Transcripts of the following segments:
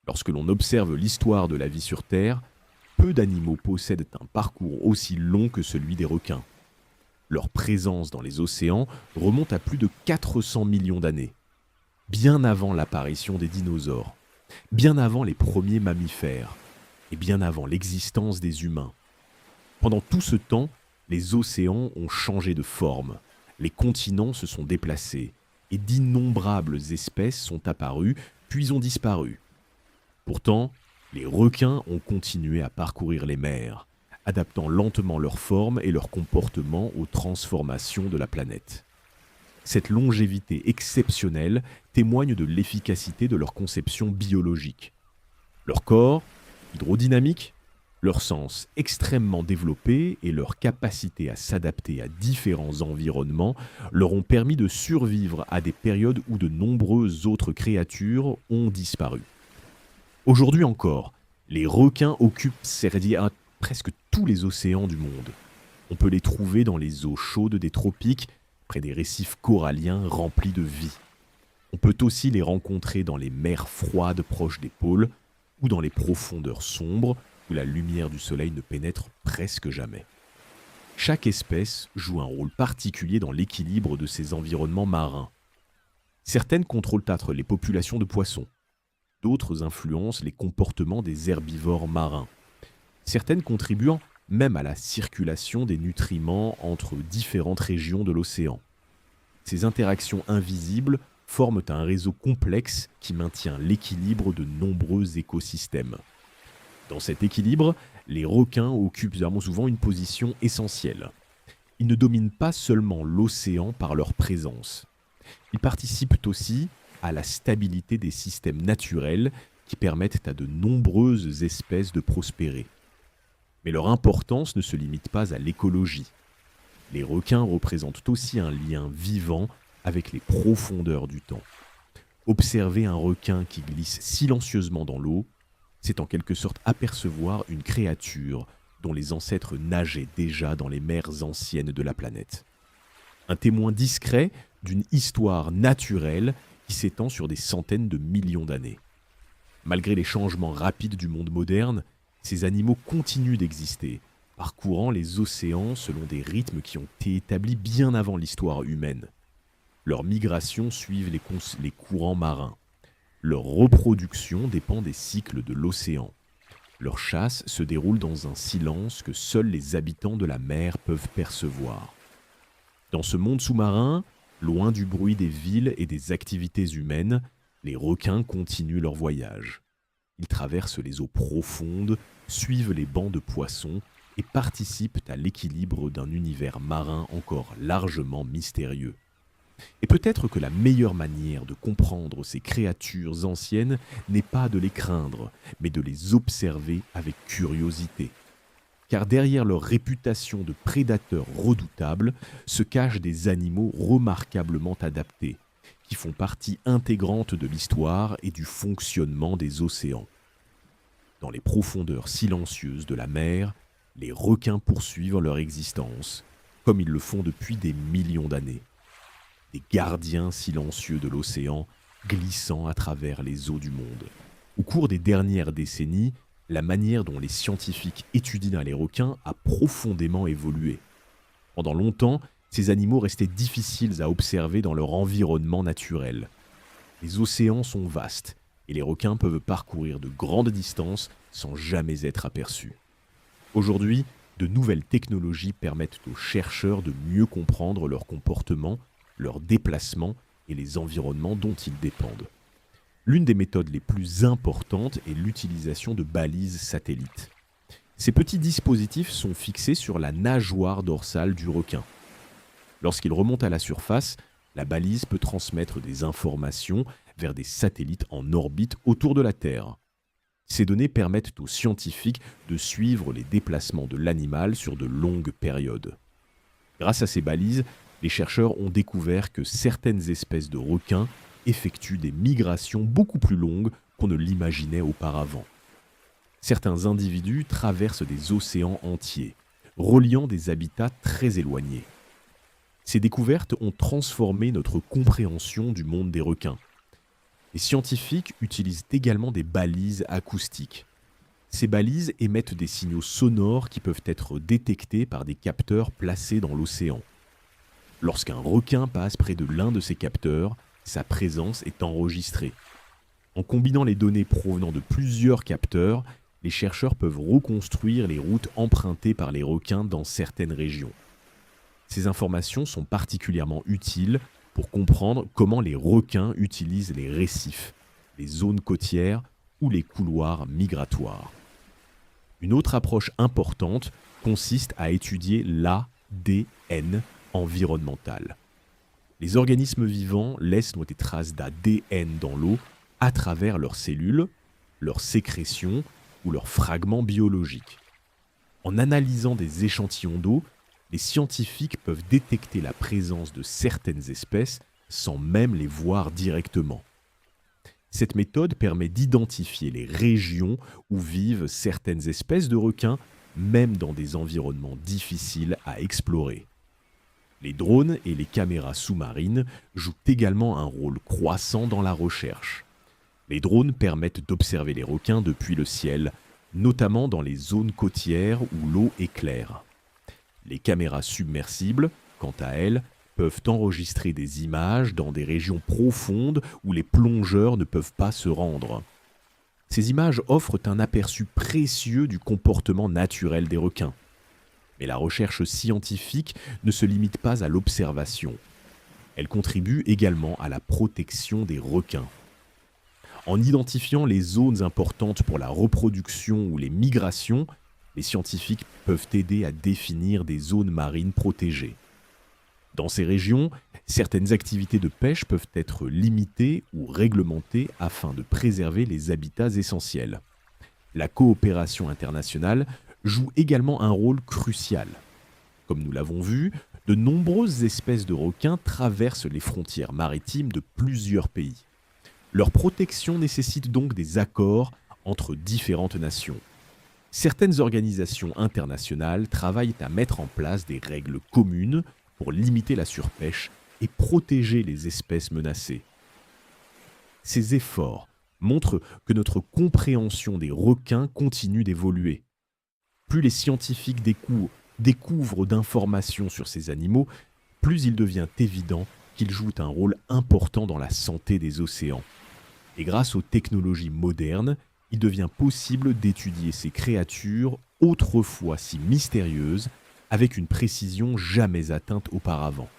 Lorsque l'on observe l'histoire de la vie sur Terre, peu d'animaux possèdent un parcours aussi long que celui des requins. Leur présence dans les océans remonte à plus de 400 millions d'années, bien avant l'apparition des dinosaures, bien avant les premiers mammifères et bien avant l'existence des humains. Pendant tout ce temps, les océans ont changé de forme, les continents se sont déplacés et d'innombrables espèces sont apparues puis ont disparu. Pourtant, les requins ont continué à parcourir les mers, adaptant lentement leur forme et leur comportement aux transformations de la planète. Cette longévité exceptionnelle témoigne de l'efficacité de leur conception biologique. Leur corps, hydrodynamique, leur sens extrêmement développé et leur capacité à s'adapter à différents environnements leur ont permis de survivre à des périodes où de nombreuses autres créatures ont disparu. Aujourd'hui encore, les requins occupent presque tous les océans du monde. On peut les trouver dans les eaux chaudes des tropiques, près des récifs coralliens remplis de vie. On peut aussi les rencontrer dans les mers froides proches des pôles ou dans les profondeurs sombres où la lumière du soleil ne pénètre presque jamais. Chaque espèce joue un rôle particulier dans l'équilibre de ces environnements marins. Certaines contrôlent les populations de poissons. D'autres influencent les comportements des herbivores marins. Certaines contribuant même à la circulation des nutriments entre différentes régions de l'océan. Ces interactions invisibles forment un réseau complexe qui maintient l'équilibre de nombreux écosystèmes. Dans cet équilibre, les requins occupent souvent une position essentielle. Ils ne dominent pas seulement l'océan par leur présence. Ils participent aussi à la stabilité des systèmes naturels qui permettent à de nombreuses espèces de prospérer. Mais leur importance ne se limite pas à l'écologie. Les requins représentent aussi un lien vivant avec les profondeurs du temps. Observer un requin qui glisse silencieusement dans l'eau, c'est en quelque sorte apercevoir une créature dont les ancêtres nageaient déjà dans les mers anciennes de la planète. Un témoin discret d'une histoire naturelle qui s'étend sur des centaines de millions d'années. Malgré les changements rapides du monde moderne, ces animaux continuent d'exister, parcourant les océans selon des rythmes qui ont été établis bien avant l'histoire humaine. Leurs migrations suivent les courants marins. Leur reproduction dépend des cycles de l'océan. Leur chasse se déroule dans un silence que seuls les habitants de la mer peuvent percevoir. Dans ce monde sous-marin, loin du bruit des villes et des activités humaines, les requins continuent leur voyage. Ils traversent les eaux profondes, suivent les bancs de poissons et participent à l'équilibre d'un univers marin encore largement mystérieux. Et peut-être que la meilleure manière de comprendre ces créatures anciennes n'est pas de les craindre, mais de les observer avec curiosité. Car derrière leur réputation de prédateurs redoutables se cachent des animaux remarquablement adaptés, qui font partie intégrante de l'histoire et du fonctionnement des océans. Dans les profondeurs silencieuses de la mer, les requins poursuivent leur existence, comme ils le font depuis des millions d'années. Des gardiens silencieux de l'océan, glissant à travers les eaux du monde. Au cours des dernières décennies, la manière dont les scientifiques étudient les requins a profondément évolué. Pendant longtemps, ces animaux restaient difficiles à observer dans leur environnement naturel. Les océans sont vastes et les requins peuvent parcourir de grandes distances sans jamais être aperçus. Aujourd'hui, de nouvelles technologies permettent aux chercheurs de mieux comprendre leur comportement, leurs déplacements et les environnements dont ils dépendent. L'une des méthodes les plus importantes est l'utilisation de balises satellites. Ces petits dispositifs sont fixés sur la nageoire dorsale du requin. Lorsqu'il remonte à la surface, la balise peut transmettre des informations vers des satellites en orbite autour de la Terre. Ces données permettent aux scientifiques de suivre les déplacements de l'animal sur de longues périodes. Grâce à ces balises, les chercheurs ont découvert que certaines espèces de requins effectuent des migrations beaucoup plus longues qu'on ne l'imaginait auparavant. Certains individus traversent des océans entiers, reliant des habitats très éloignés. Ces découvertes ont transformé notre compréhension du monde des requins. Les scientifiques utilisent également des balises acoustiques. Ces balises émettent des signaux sonores qui peuvent être détectés par des capteurs placés dans l'océan. Lorsqu'un requin passe près de l'un de ces capteurs, sa présence est enregistrée. En combinant les données provenant de plusieurs capteurs, les chercheurs peuvent reconstruire les routes empruntées par les requins dans certaines régions. Ces informations sont particulièrement utiles pour comprendre comment les requins utilisent les récifs, les zones côtières ou les couloirs migratoires. Une autre approche importante consiste à étudier l'ADN environnemental. Les organismes vivants laissent des traces d'ADN dans l'eau à travers leurs cellules, leurs sécrétions ou leurs fragments biologiques. En analysant des échantillons d'eau, les scientifiques peuvent détecter la présence de certaines espèces sans même les voir directement. Cette méthode permet d'identifier les régions où vivent certaines espèces de requins, même dans des environnements difficiles à explorer. Les drones et les caméras sous-marines jouent également un rôle croissant dans la recherche. Les drones permettent d'observer les requins depuis le ciel, notamment dans les zones côtières où l'eau est claire. Les caméras submersibles, quant à elles, peuvent enregistrer des images dans des régions profondes où les plongeurs ne peuvent pas se rendre. Ces images offrent un aperçu précieux du comportement naturel des requins. Mais la recherche scientifique ne se limite pas à l'observation. Elle contribue également à la protection des requins. En identifiant les zones importantes pour la reproduction ou les migrations, les scientifiques peuvent aider à définir des zones marines protégées. Dans ces régions, certaines activités de pêche peuvent être limitées ou réglementées afin de préserver les habitats essentiels. La coopération internationale joue également un rôle crucial. Comme nous l'avons vu, de nombreuses espèces de requins traversent les frontières maritimes de plusieurs pays. Leur protection nécessite donc des accords entre différentes nations. Certaines organisations internationales travaillent à mettre en place des règles communes pour limiter la surpêche et protéger les espèces menacées. Ces efforts montrent que notre compréhension des requins continue d'évoluer. Plus les scientifiques découvrent d'informations sur ces animaux, plus il devient évident qu'ils jouent un rôle important dans la santé des océans. Et grâce aux technologies modernes, il devient possible d'étudier ces créatures autrefois si mystérieuses avec une précision jamais atteinte auparavant.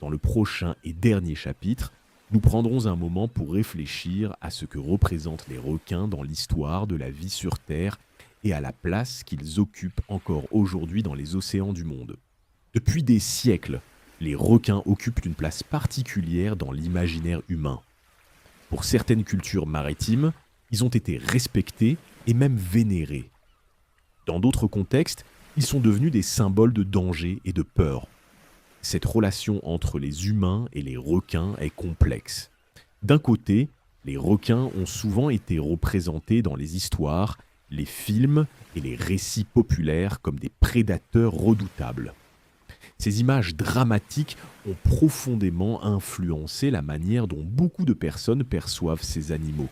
Dans le prochain et dernier chapitre, nous prendrons un moment pour réfléchir à ce que représentent les requins dans l'histoire de la vie sur Terre et à la place qu'ils occupent encore aujourd'hui dans les océans du monde. Depuis des siècles, les requins occupent une place particulière dans l'imaginaire humain. Pour certaines cultures maritimes, ils ont été respectés et même vénérés. Dans d'autres contextes, ils sont devenus des symboles de danger et de peur. Cette relation entre les humains et les requins est complexe. D'un côté, les requins ont souvent été représentés dans les histoires, les films et les récits populaires comme des prédateurs redoutables. Ces images dramatiques ont profondément influencé la manière dont beaucoup de personnes perçoivent ces animaux.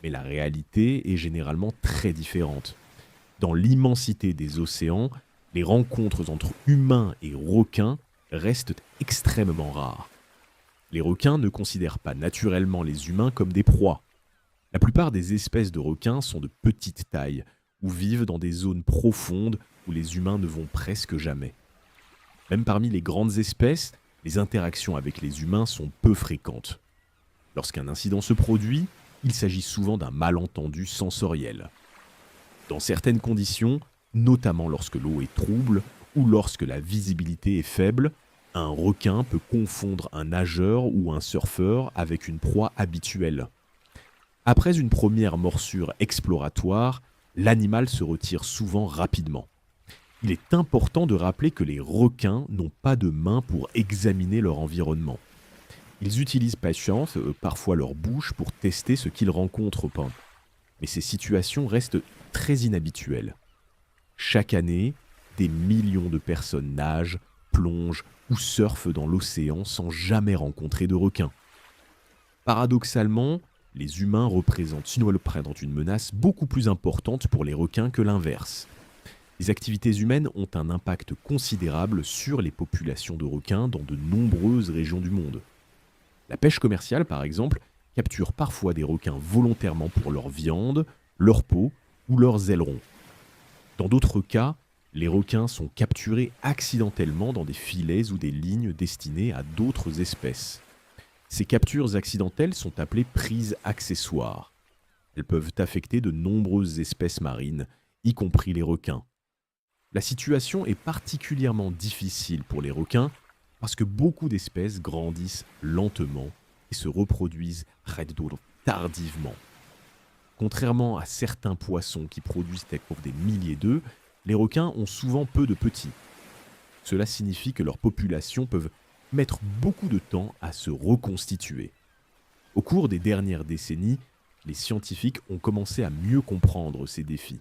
Mais la réalité est généralement très différente. Dans l'immensité des océans, les rencontres entre humains et requins restent extrêmement rares. Les requins ne considèrent pas naturellement les humains comme des proies. La plupart des espèces de requins sont de petite taille ou vivent dans des zones profondes où les humains ne vont presque jamais. Même parmi les grandes espèces, les interactions avec les humains sont peu fréquentes. Lorsqu'un incident se produit, il s'agit souvent d'un malentendu sensoriel. Dans certaines conditions, notamment lorsque l'eau est trouble ou lorsque la visibilité est faible, un requin peut confondre un nageur ou un surfeur avec une proie habituelle. Après une première morsure exploratoire, l'animal se retire souvent rapidement. Il est important de rappeler que les requins n'ont pas de mains pour examiner leur environnement. Ils utilisent parfois leur bouche pour tester ce qu'ils rencontrent. Mais ces situations restent très inhabituelles. Chaque année, des millions de personnes nagent, plongent ou surfent dans l'océan sans jamais rencontrer de requins. Paradoxalement, les humains représentent une menace beaucoup plus importante pour les requins que l'inverse. Les activités humaines ont un impact considérable sur les populations de requins dans de nombreuses régions du monde. La pêche commerciale, par exemple, capture parfois des requins volontairement pour leur viande, leur peau ou leurs ailerons. Dans d'autres cas, les requins sont capturés accidentellement dans des filets ou des lignes destinées à d'autres espèces. Ces captures accidentelles sont appelées prises accessoires. Elles peuvent affecter de nombreuses espèces marines, y compris les requins. La situation est particulièrement difficile pour les requins parce que beaucoup d'espèces grandissent lentement et se reproduisent tardivement. Contrairement à certains poissons qui produisent des milliers d'œufs, les requins ont souvent peu de petits. Cela signifie que leurs populations peuvent mettre beaucoup de temps à se reconstituer. Au cours des dernières décennies, les scientifiques ont commencé à mieux comprendre ces défis.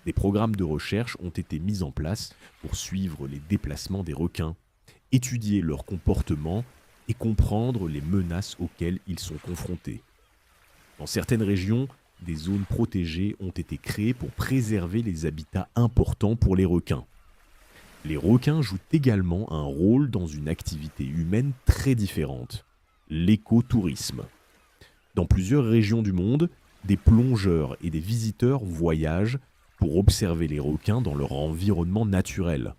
Des programmes de recherche ont été mis en place pour suivre les déplacements des requins, étudier leur comportement et comprendre les menaces auxquelles ils sont confrontés. Dans certaines régions, des zones protégées ont été créées pour préserver les habitats importants pour les requins. Les requins jouent également un rôle dans une activité humaine très différente, l'écotourisme. Dans plusieurs régions du monde, des plongeurs et des visiteurs voyagent pour observer les requins dans leur environnement naturel.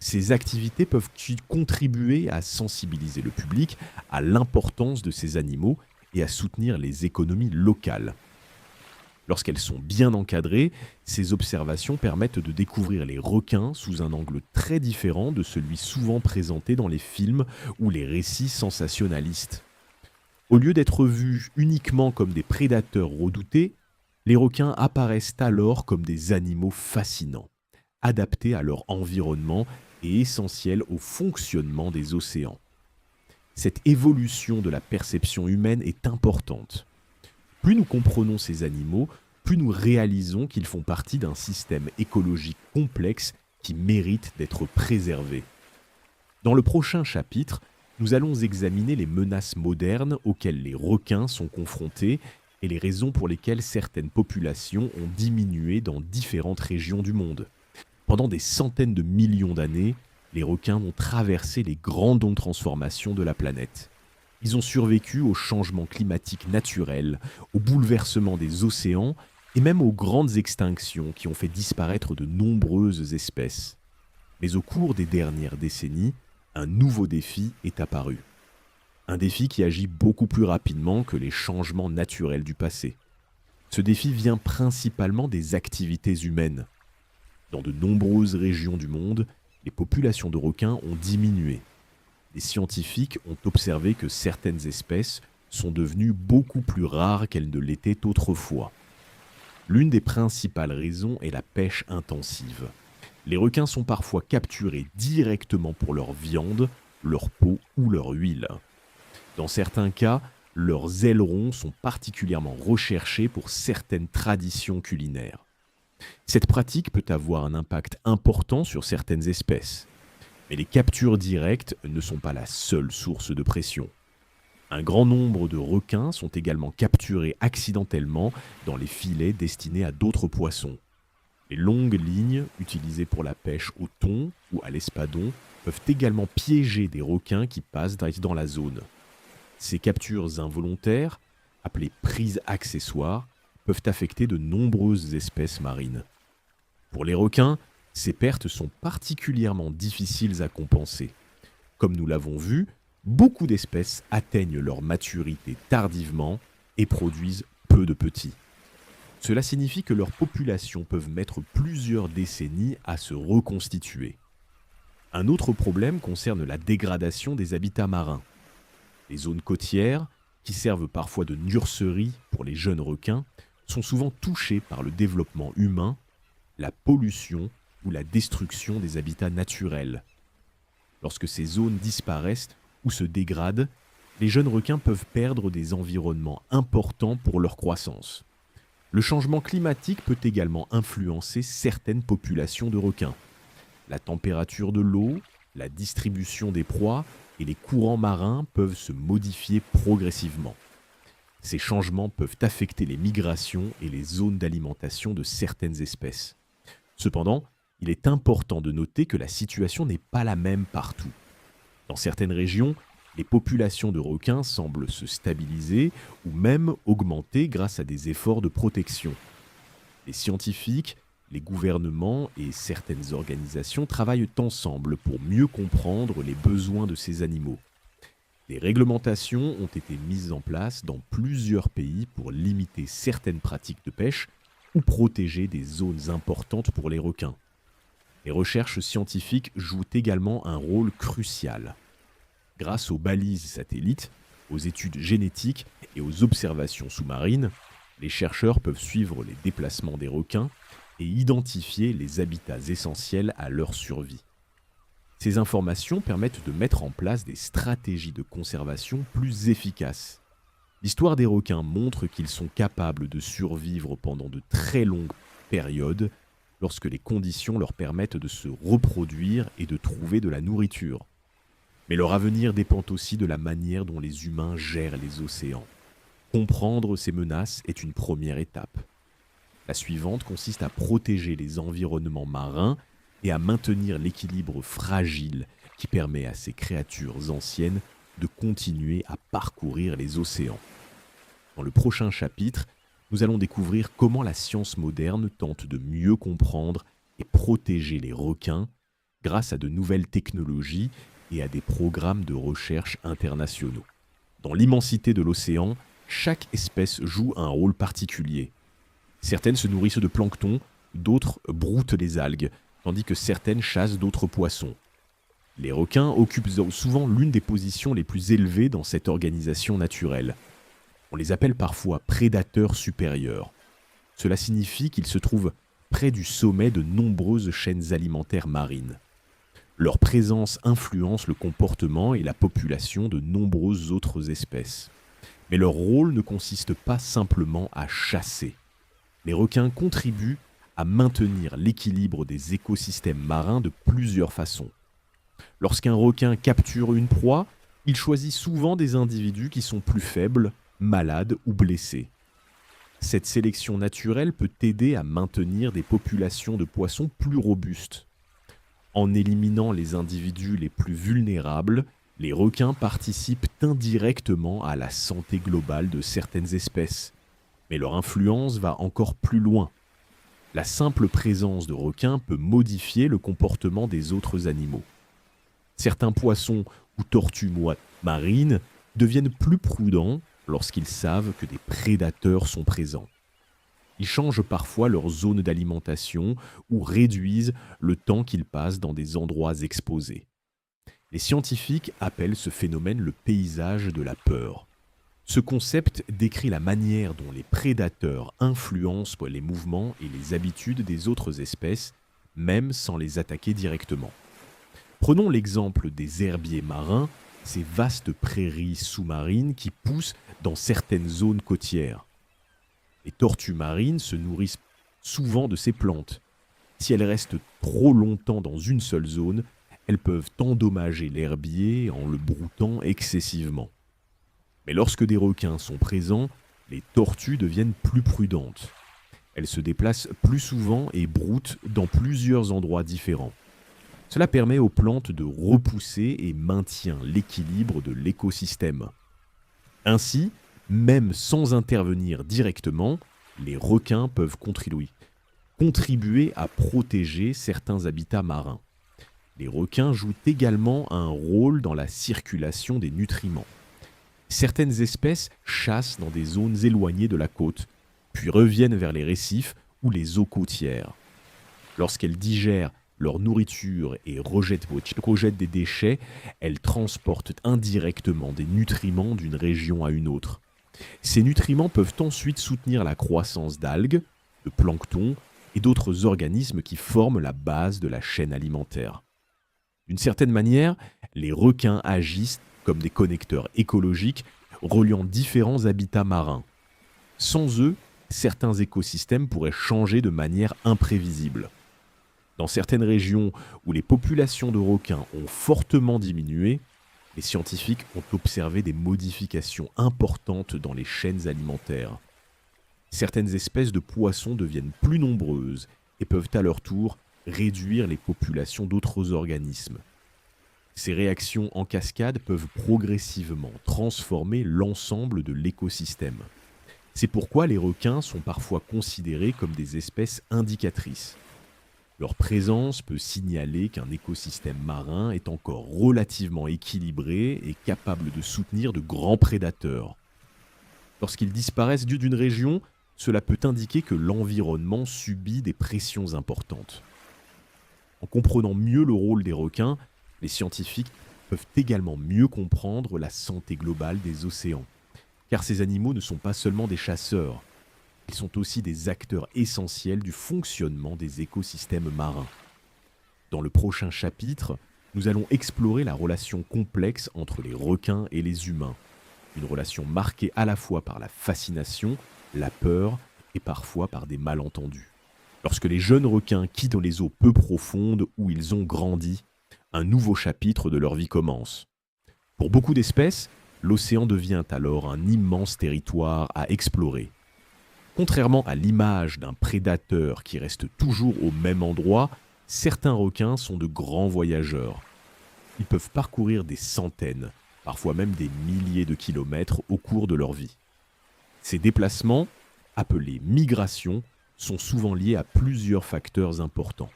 Ces activités peuvent contribuer à sensibiliser le public à l'importance de ces animaux et à soutenir les économies locales. Lorsqu'elles sont bien encadrées, ces observations permettent de découvrir les requins sous un angle très différent de celui souvent présenté dans les films ou les récits sensationnalistes. Au lieu d'être vus uniquement comme des prédateurs redoutés, les requins apparaissent alors comme des animaux fascinants, adaptés à leur environnement et essentiels au fonctionnement des océans. Cette évolution de la perception humaine est importante. Plus nous comprenons ces animaux, plus nous réalisons qu'ils font partie d'un système écologique complexe qui mérite d'être préservé. Dans le prochain chapitre, nous allons examiner les menaces modernes auxquelles les requins sont confrontés et les raisons pour lesquelles certaines populations ont diminué dans différentes régions du monde. Pendant des centaines de millions d'années, les requins ont traversé les grandes ondes de transformation de la planète. Ils ont survécu aux changements climatiques naturels, aux bouleversements des océans et même aux grandes extinctions qui ont fait disparaître de nombreuses espèces. Mais au cours des dernières décennies, un nouveau défi est apparu. Un défi qui agit beaucoup plus rapidement que les changements naturels du passé. Ce défi vient principalement des activités humaines. Dans de nombreuses régions du monde, les populations de requins ont diminué. Les scientifiques ont observé que certaines espèces sont devenues beaucoup plus rares qu'elles ne l'étaient autrefois. L'une des principales raisons est la pêche intensive. Les requins sont parfois capturés directement pour leur viande, leur peau ou leur huile. Dans certains cas, leurs ailerons sont particulièrement recherchés pour certaines traditions culinaires. Cette pratique peut avoir un impact important sur certaines espèces. Mais les captures directes ne sont pas la seule source de pression. Un grand nombre de requins sont également capturés accidentellement dans les filets destinés à d'autres poissons. Les longues lignes utilisées pour la pêche au thon ou à l'espadon peuvent également piéger des requins qui passent dans la zone. Ces captures involontaires, appelées prises accessoires, peuvent affecter de nombreuses espèces marines. Pour les requins, ces pertes sont particulièrement difficiles à compenser. Comme nous l'avons vu, beaucoup d'espèces atteignent leur maturité tardivement et produisent peu de petits. Cela signifie que leurs populations peuvent mettre plusieurs décennies à se reconstituer. Un autre problème concerne la dégradation des habitats marins. Les zones côtières, qui servent parfois de nurserie pour les jeunes requins, sont souvent touchées par le développement humain, la pollution ou la destruction des habitats naturels. Lorsque ces zones disparaissent ou se dégradent, les jeunes requins peuvent perdre des environnements importants pour leur croissance. Le changement climatique peut également influencer certaines populations de requins. La température de l'eau, la distribution des proies et les courants marins peuvent se modifier progressivement. Ces changements peuvent affecter les migrations et les zones d'alimentation de certaines espèces. Cependant, il est important de noter que la situation n'est pas la même partout. Dans certaines régions, les populations de requins semblent se stabiliser ou même augmenter grâce à des efforts de protection. Les scientifiques, les gouvernements et certaines organisations travaillent ensemble pour mieux comprendre les besoins de ces animaux. Des réglementations ont été mises en place dans plusieurs pays pour limiter certaines pratiques de pêche ou protéger des zones importantes pour les requins. Les recherches scientifiques jouent également un rôle crucial. Grâce aux balises satellites, aux études génétiques et aux observations sous-marines, les chercheurs peuvent suivre les déplacements des requins et identifier les habitats essentiels à leur survie. Ces informations permettent de mettre en place des stratégies de conservation plus efficaces. L'histoire des requins montre qu'ils sont capables de survivre pendant de très longues périodes lorsque les conditions leur permettent de se reproduire et de trouver de la nourriture. Mais leur avenir dépend aussi de la manière dont les humains gèrent les océans. Comprendre ces menaces est une première étape. La suivante consiste à protéger les environnements marins et à maintenir l'équilibre fragile qui permet à ces créatures anciennes de continuer à parcourir les océans. Dans le prochain chapitre, nous allons découvrir comment la science moderne tente de mieux comprendre et protéger les requins grâce à de nouvelles technologies et à des programmes de recherche internationaux. Dans l'immensité de l'océan, chaque espèce joue un rôle particulier. Certaines se nourrissent de plancton, d'autres broutent les algues, tandis que certaines chassent d'autres poissons. Les requins occupent souvent l'une des positions les plus élevées dans cette organisation naturelle. On les appelle parfois prédateurs supérieurs. Cela signifie qu'ils se trouvent près du sommet de nombreuses chaînes alimentaires marines. Leur présence influence le comportement et la population de nombreuses autres espèces. Mais leur rôle ne consiste pas simplement à chasser. Les requins contribuent à maintenir l'équilibre des écosystèmes marins de plusieurs façons. Lorsqu'un requin capture une proie, il choisit souvent des individus qui sont plus faibles, malades ou blessés. Cette sélection naturelle peut aider à maintenir des populations de poissons plus robustes. En éliminant les individus les plus vulnérables, les requins participent indirectement à la santé globale de certaines espèces. Mais leur influence va encore plus loin. La simple présence de requins peut modifier le comportement des autres animaux. Certains poissons ou tortues marines deviennent plus prudents lorsqu'ils savent que des prédateurs sont présents. Ils changent parfois leur zone d'alimentation ou réduisent le temps qu'ils passent dans des endroits exposés. Les scientifiques appellent ce phénomène le paysage de la peur. Ce concept décrit la manière dont les prédateurs influencent les mouvements et les habitudes des autres espèces, même sans les attaquer directement. Prenons l'exemple des herbiers marins, ces vastes prairies sous-marines qui poussent dans certaines zones côtières. Les tortues marines se nourrissent souvent de ces plantes. Si elles restent trop longtemps dans une seule zone, elles peuvent endommager l'herbier en le broutant excessivement. Mais lorsque des requins sont présents, les tortues deviennent plus prudentes. Elles se déplacent plus souvent et broutent dans plusieurs endroits différents. Cela permet aux plantes de repousser et maintient l'équilibre de l'écosystème. Ainsi, même sans intervenir directement, les requins peuvent contribuer à protéger certains habitats marins. Les requins jouent également un rôle dans la circulation des nutriments. Certaines espèces chassent dans des zones éloignées de la côte, puis reviennent vers les récifs ou les eaux côtières. Lorsqu'elles digèrent leur nourriture et rejettent des déchets, elles transportent indirectement des nutriments d'une région à une autre. Ces nutriments peuvent ensuite soutenir la croissance d'algues, de plancton et d'autres organismes qui forment la base de la chaîne alimentaire. D'une certaine manière, les requins agissent comme des connecteurs écologiques reliant différents habitats marins. Sans eux, certains écosystèmes pourraient changer de manière imprévisible. Dans certaines régions où les populations de requins ont fortement diminué, Les scientifiques ont observé des modifications importantes dans les chaînes alimentaires. Certaines espèces de poissons deviennent plus nombreuses et peuvent à leur tour réduire les populations d'autres organismes. Ces réactions en cascade peuvent progressivement transformer l'ensemble de l'écosystème. C'est pourquoi les requins sont parfois considérés comme des espèces indicatrices. Leur présence peut signaler qu'un écosystème marin est encore relativement équilibré et capable de soutenir de grands prédateurs. Lorsqu'ils disparaissent d'une région, cela peut indiquer que l'environnement subit des pressions importantes. En comprenant mieux le rôle des requins, les scientifiques peuvent également mieux comprendre la santé globale des océans. Car ces animaux ne sont pas seulement des chasseurs, ils sont aussi des acteurs essentiels du fonctionnement des écosystèmes marins. Dans le prochain chapitre, nous allons explorer la relation complexe entre les requins et les humains. Une relation marquée à la fois par la fascination, la peur et parfois par des malentendus. Lorsque les jeunes requins quittent les eaux peu profondes où ils ont grandi, un nouveau chapitre de leur vie commence. Pour beaucoup d'espèces, l'océan devient alors un immense territoire à explorer. Contrairement à l'image d'un prédateur qui reste toujours au même endroit, certains requins sont de grands voyageurs. Ils peuvent parcourir des centaines, parfois même des milliers de kilomètres au cours de leur vie. Ces déplacements, appelés migrations, sont souvent liés à plusieurs facteurs importants.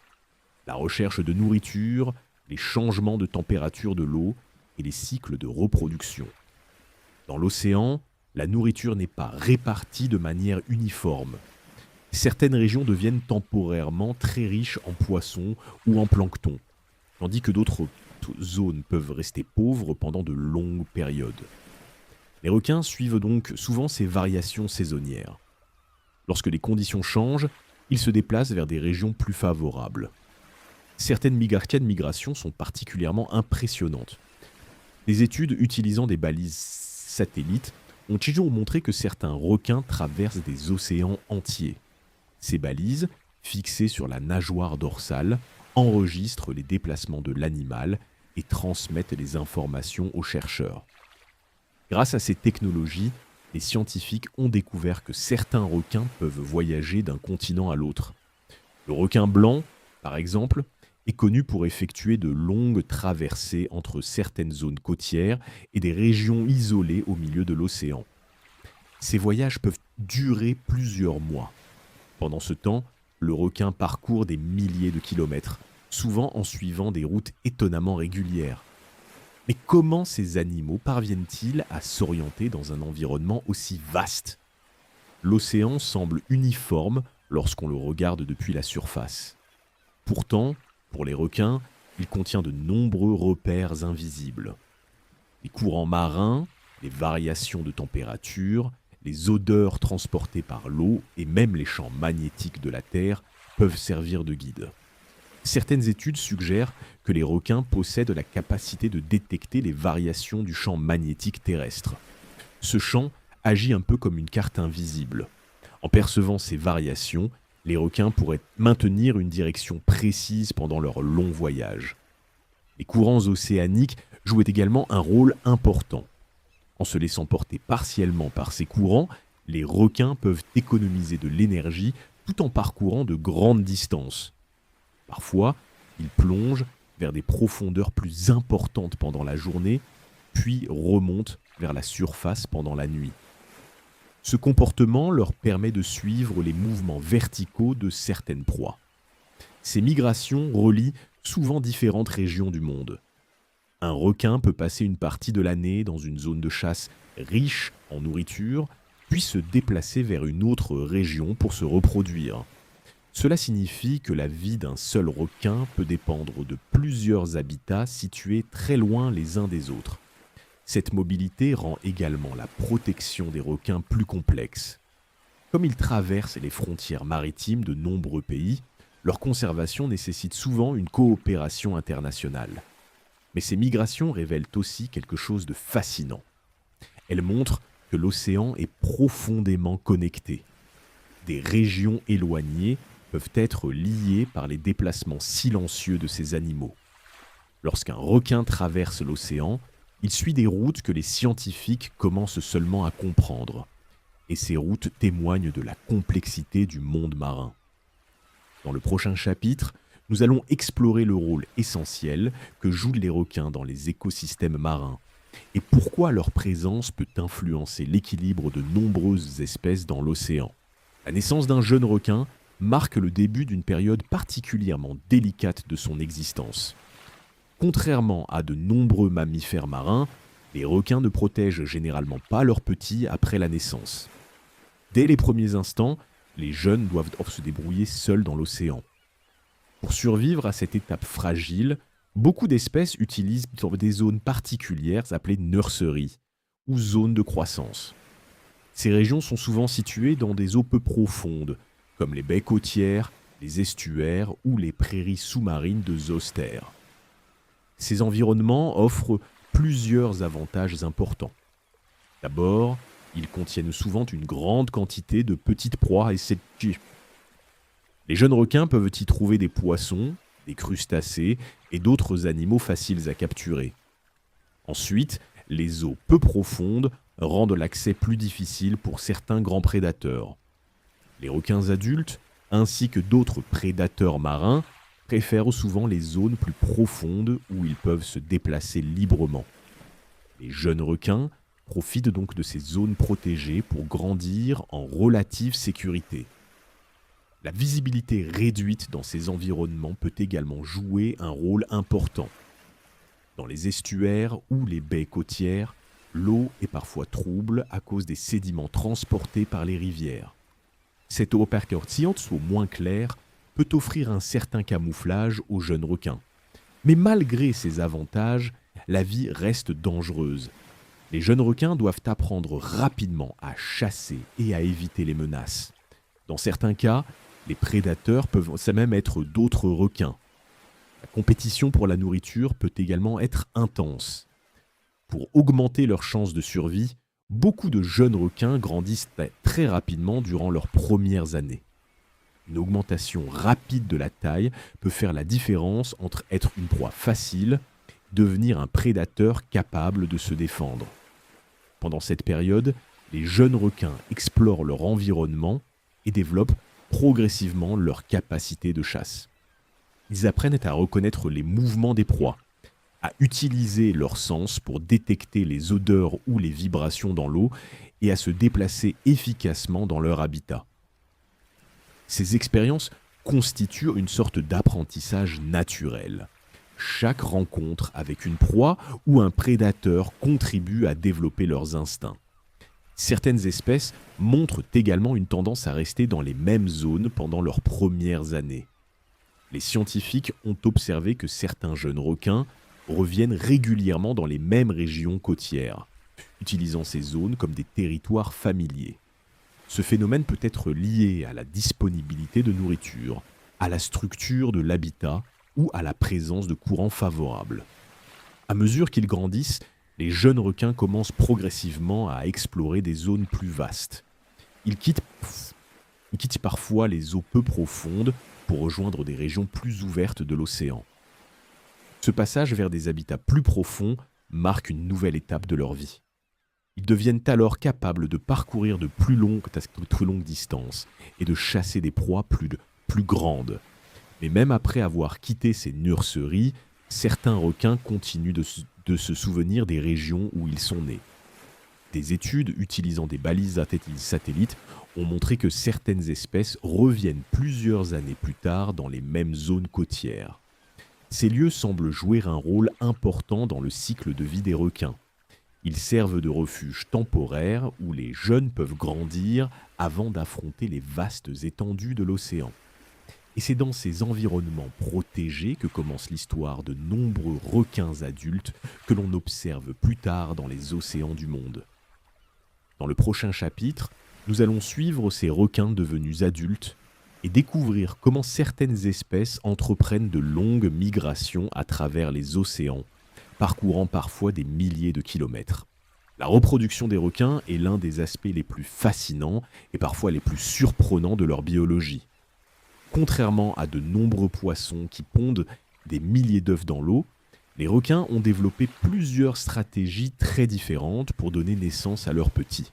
La recherche de nourriture, les changements de température de l'eau et les cycles de reproduction. Dans l'océan, la nourriture n'est pas répartie de manière uniforme. Certaines régions deviennent temporairement très riches en poissons ou en plancton, tandis que d'autres zones peuvent rester pauvres pendant de longues périodes. Les requins suivent donc souvent ces variations saisonnières. Lorsque les conditions changent, ils se déplacent vers des régions plus favorables. Certaines migrations sont particulièrement impressionnantes. Des études utilisant des balises satellites ont toujours montré que certains requins traversent des océans entiers. Ces balises, fixées sur la nageoire dorsale, enregistrent les déplacements de l'animal et transmettent les informations aux chercheurs. Grâce à ces technologies, les scientifiques ont découvert que certains requins peuvent voyager d'un continent à l'autre. Le requin blanc, par exemple, est connu pour effectuer de longues traversées entre certaines zones côtières et des régions isolées au milieu de l'océan. Ces voyages peuvent durer plusieurs mois. Pendant ce temps, le requin parcourt des milliers de kilomètres, souvent en suivant des routes étonnamment régulières. Mais comment ces animaux parviennent-ils à s'orienter dans un environnement aussi vaste ? L'océan semble uniforme lorsqu'on le regarde depuis la surface. Pourtant, pour les requins, il contient de nombreux repères invisibles. Les courants marins, les variations de température, les odeurs transportées par l'eau et même les champs magnétiques de la Terre peuvent servir de guide. Certaines études suggèrent que les requins possèdent la capacité de détecter les variations du champ magnétique terrestre. Ce champ agit un peu comme une carte invisible. En percevant ces variations, les requins pourraient maintenir une direction précise pendant leur long voyage. Les courants océaniques jouent également un rôle important. En se laissant porter partiellement par ces courants, les requins peuvent économiser de l'énergie tout en parcourant de grandes distances. Parfois, ils plongent vers des profondeurs plus importantes pendant la journée, puis remontent vers la surface pendant la nuit. Ce comportement leur permet de suivre les mouvements verticaux de certaines proies. Ces migrations relient souvent différentes régions du monde. Un requin peut passer une partie de l'année dans une zone de chasse riche en nourriture, puis se déplacer vers une autre région pour se reproduire. Cela signifie que la vie d'un seul requin peut dépendre de plusieurs habitats situés très loin les uns des autres. Cette mobilité rend également la protection des requins plus complexe. Comme ils traversent les frontières maritimes de nombreux pays, leur conservation nécessite souvent une coopération internationale. Mais ces migrations révèlent aussi quelque chose de fascinant. Elles montrent que l'océan est profondément connecté. Des régions éloignées peuvent être liées par les déplacements silencieux de ces animaux. Lorsqu'un requin traverse l'océan, Il suit des routes que les scientifiques commencent seulement à comprendre. Et ces routes témoignent de la complexité du monde marin. Dans le prochain chapitre, nous allons explorer le rôle essentiel que jouent les requins dans les écosystèmes marins et pourquoi leur présence peut influencer l'équilibre de nombreuses espèces dans l'océan. La naissance d'un jeune requin marque le début d'une période particulièrement délicate de son existence. Contrairement à de nombreux mammifères marins, les requins ne protègent généralement pas leurs petits après la naissance. Dès les premiers instants, les jeunes doivent se débrouiller seuls dans l'océan. Pour survivre à cette étape fragile, beaucoup d'espèces utilisent des zones particulières appelées nurseries ou zones de croissance. Ces régions sont souvent situées dans des eaux peu profondes, comme les baies côtières, les estuaires ou les prairies sous-marines de zoostères. Ces environnements offrent plusieurs avantages importants. D'abord, ils contiennent souvent une grande quantité de petites proies et les jeunes requins peuvent y trouver des poissons, des crustacés et d'autres animaux faciles à capturer. Ensuite, les eaux peu profondes rendent l'accès plus difficile pour certains grands prédateurs. Les requins adultes, ainsi que d'autres prédateurs marins, préfèrent souvent les zones plus profondes où ils peuvent se déplacer librement. Les jeunes requins profitent donc de ces zones protégées pour grandir en relative sécurité. La visibilité réduite dans ces environnements peut également jouer un rôle important. Dans les estuaires ou les baies côtières, l'eau est parfois trouble à cause des sédiments transportés par les rivières. Cette eau percursante, ou moins claire, peut offrir un certain camouflage aux jeunes requins. Mais malgré ces avantages, la vie reste dangereuse. Les jeunes requins doivent apprendre rapidement à chasser et à éviter les menaces. Dans certains cas, les prédateurs peuvent même être d'autres requins. La compétition pour la nourriture peut également être intense. Pour augmenter leurs chances de survie, beaucoup de jeunes requins grandissent très rapidement durant leurs premières années. Une augmentation rapide de la taille peut faire la différence entre être une proie facile et devenir un prédateur capable de se défendre. Pendant cette période, les jeunes requins explorent leur environnement et développent progressivement leur capacité de chasse. Ils apprennent à reconnaître les mouvements des proies, à utiliser leur sens pour détecter les odeurs ou les vibrations dans l'eau et à se déplacer efficacement dans leur habitat. Ces expériences constituent une sorte d'apprentissage naturel. Chaque rencontre avec une proie ou un prédateur contribue à développer leurs instincts. Certaines espèces montrent également une tendance à rester dans les mêmes zones pendant leurs premières années. Les scientifiques ont observé que certains jeunes requins reviennent régulièrement dans les mêmes régions côtières, utilisant ces zones comme des territoires familiers. Ce phénomène peut être lié à la disponibilité de nourriture, à la structure de l'habitat ou à la présence de courants favorables. À mesure qu'ils grandissent, les jeunes requins commencent progressivement à explorer des zones plus vastes. Ils quittent parfois les eaux peu profondes pour rejoindre des régions plus ouvertes de l'océan. Ce passage vers des habitats plus profonds marque une nouvelle étape de leur vie. Ils deviennent alors capables de parcourir de plus longues distances et de chasser des proies plus grandes. Mais même après avoir quitté ces nurseries, certains requins continuent de se souvenir des régions où ils sont nés. Des études utilisant des balises satellites ont montré que certaines espèces reviennent plusieurs années plus tard dans les mêmes zones côtières. Ces lieux semblent jouer un rôle important dans le cycle de vie des requins. Ils servent de refuge temporaire où les jeunes peuvent grandir avant d'affronter les vastes étendues de l'océan. Et c'est dans ces environnements protégés que commence l'histoire de nombreux requins adultes que l'on observe plus tard dans les océans du monde. Dans le prochain chapitre, nous allons suivre ces requins devenus adultes et découvrir comment certaines espèces entreprennent de longues migrations à travers les océans, parcourant parfois des milliers de kilomètres. La reproduction des requins est l'un des aspects les plus fascinants et parfois les plus surprenants de leur biologie. Contrairement à de nombreux poissons qui pondent des milliers d'œufs dans l'eau, Les requins ont développé plusieurs stratégies très différentes pour donner naissance à leurs petits.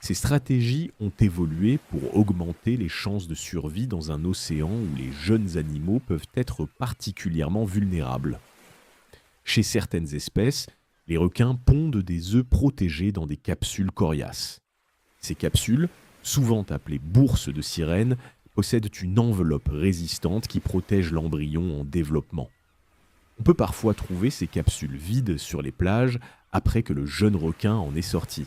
Ces stratégies ont évolué pour augmenter les chances de survie dans un océan où les jeunes animaux peuvent être particulièrement vulnérables. Chez certaines espèces, les requins pondent des œufs protégés dans des capsules coriaces. Ces capsules, souvent appelées bourses de sirène, possèdent une enveloppe résistante qui protège l'embryon en développement. On peut parfois trouver ces capsules vides sur les plages après que le jeune requin en est sorti.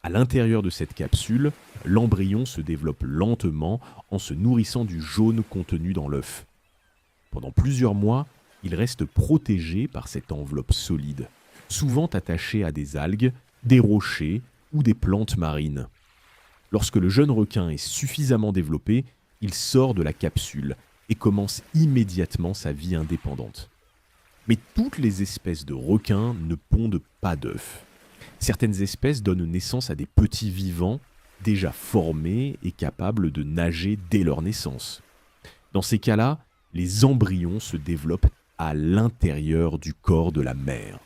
À l'intérieur de cette capsule, l'embryon se développe lentement en se nourrissant du jaune contenu dans l'œuf. Pendant plusieurs mois, il reste protégé par cette enveloppe solide, souvent attachée à des algues, des rochers ou des plantes marines. Lorsque le jeune requin est suffisamment développé, il sort de la capsule et commence immédiatement sa vie indépendante. Mais toutes les espèces de requins ne pondent pas d'œufs. Certaines espèces donnent naissance à des petits vivants déjà formés et capables de nager dès leur naissance. Dans ces cas-là, les embryons se développent à l'intérieur du corps de la mère.